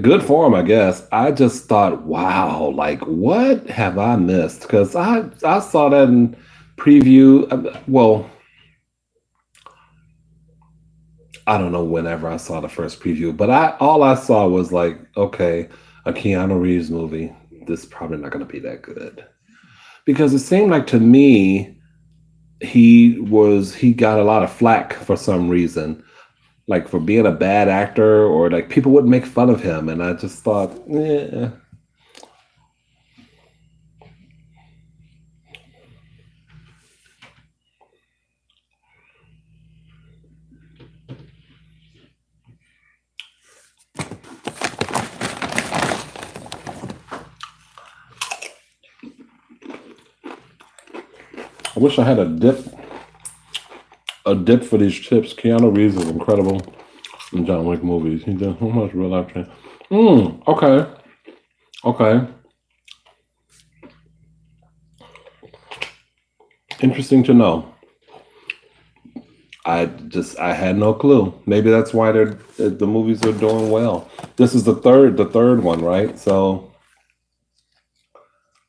good for him, I guess. I just thought, wow, like what have I missed? Because I saw that in preview. Well, I don't know whenever I saw the first preview, but all I saw was like, okay, a Keanu Reeves movie. This is probably not going to be that good, because it seemed like to me he got a lot of flack for some reason, like for being a bad actor, or like people would make fun of him, and I just thought, eh. I wish I had a dip for these chips. Keanu Reeves is incredible in John Wick movies. He does so much real life change. Okay. Okay. Interesting to know. I had no clue. Maybe that's why the movies are doing well. This is the third one, right? So,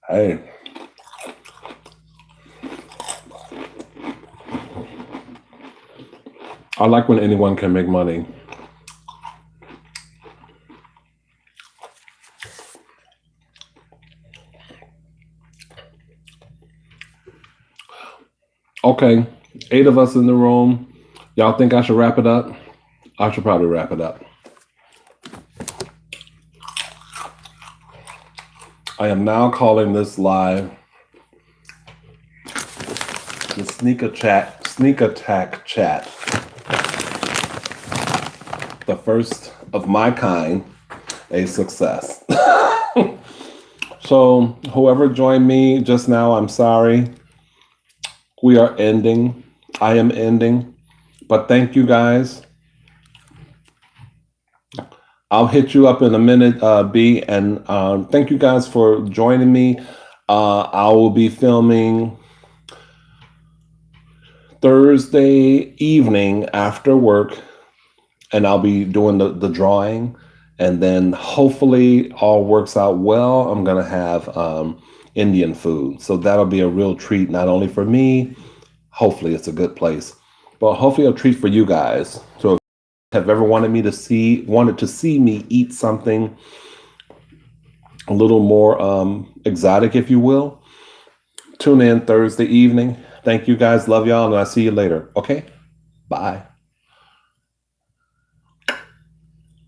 hey. I like when anyone can make money. Okay, 8 of us in the room. Y'all think I should wrap it up? I should probably wrap it up. I am now calling this live the Sneakattack Chat. The first of my kind, a success. So whoever joined me just now, I'm sorry. We are ending. I am ending. But thank you guys. I'll hit you up in a minute, B. And thank you guys for joining me. I will be filming Thursday evening after work. And I'll be doing the drawing. And then hopefully all works out well. I'm going to have Indian food. So that'll be a real treat, not only for me. Hopefully it's a good place. But hopefully a treat for you guys. So if you have ever wanted to see me eat something a little more exotic, if you will, tune in Thursday evening. Thank you guys. Love y'all. And I'll see you later. Okay? Bye.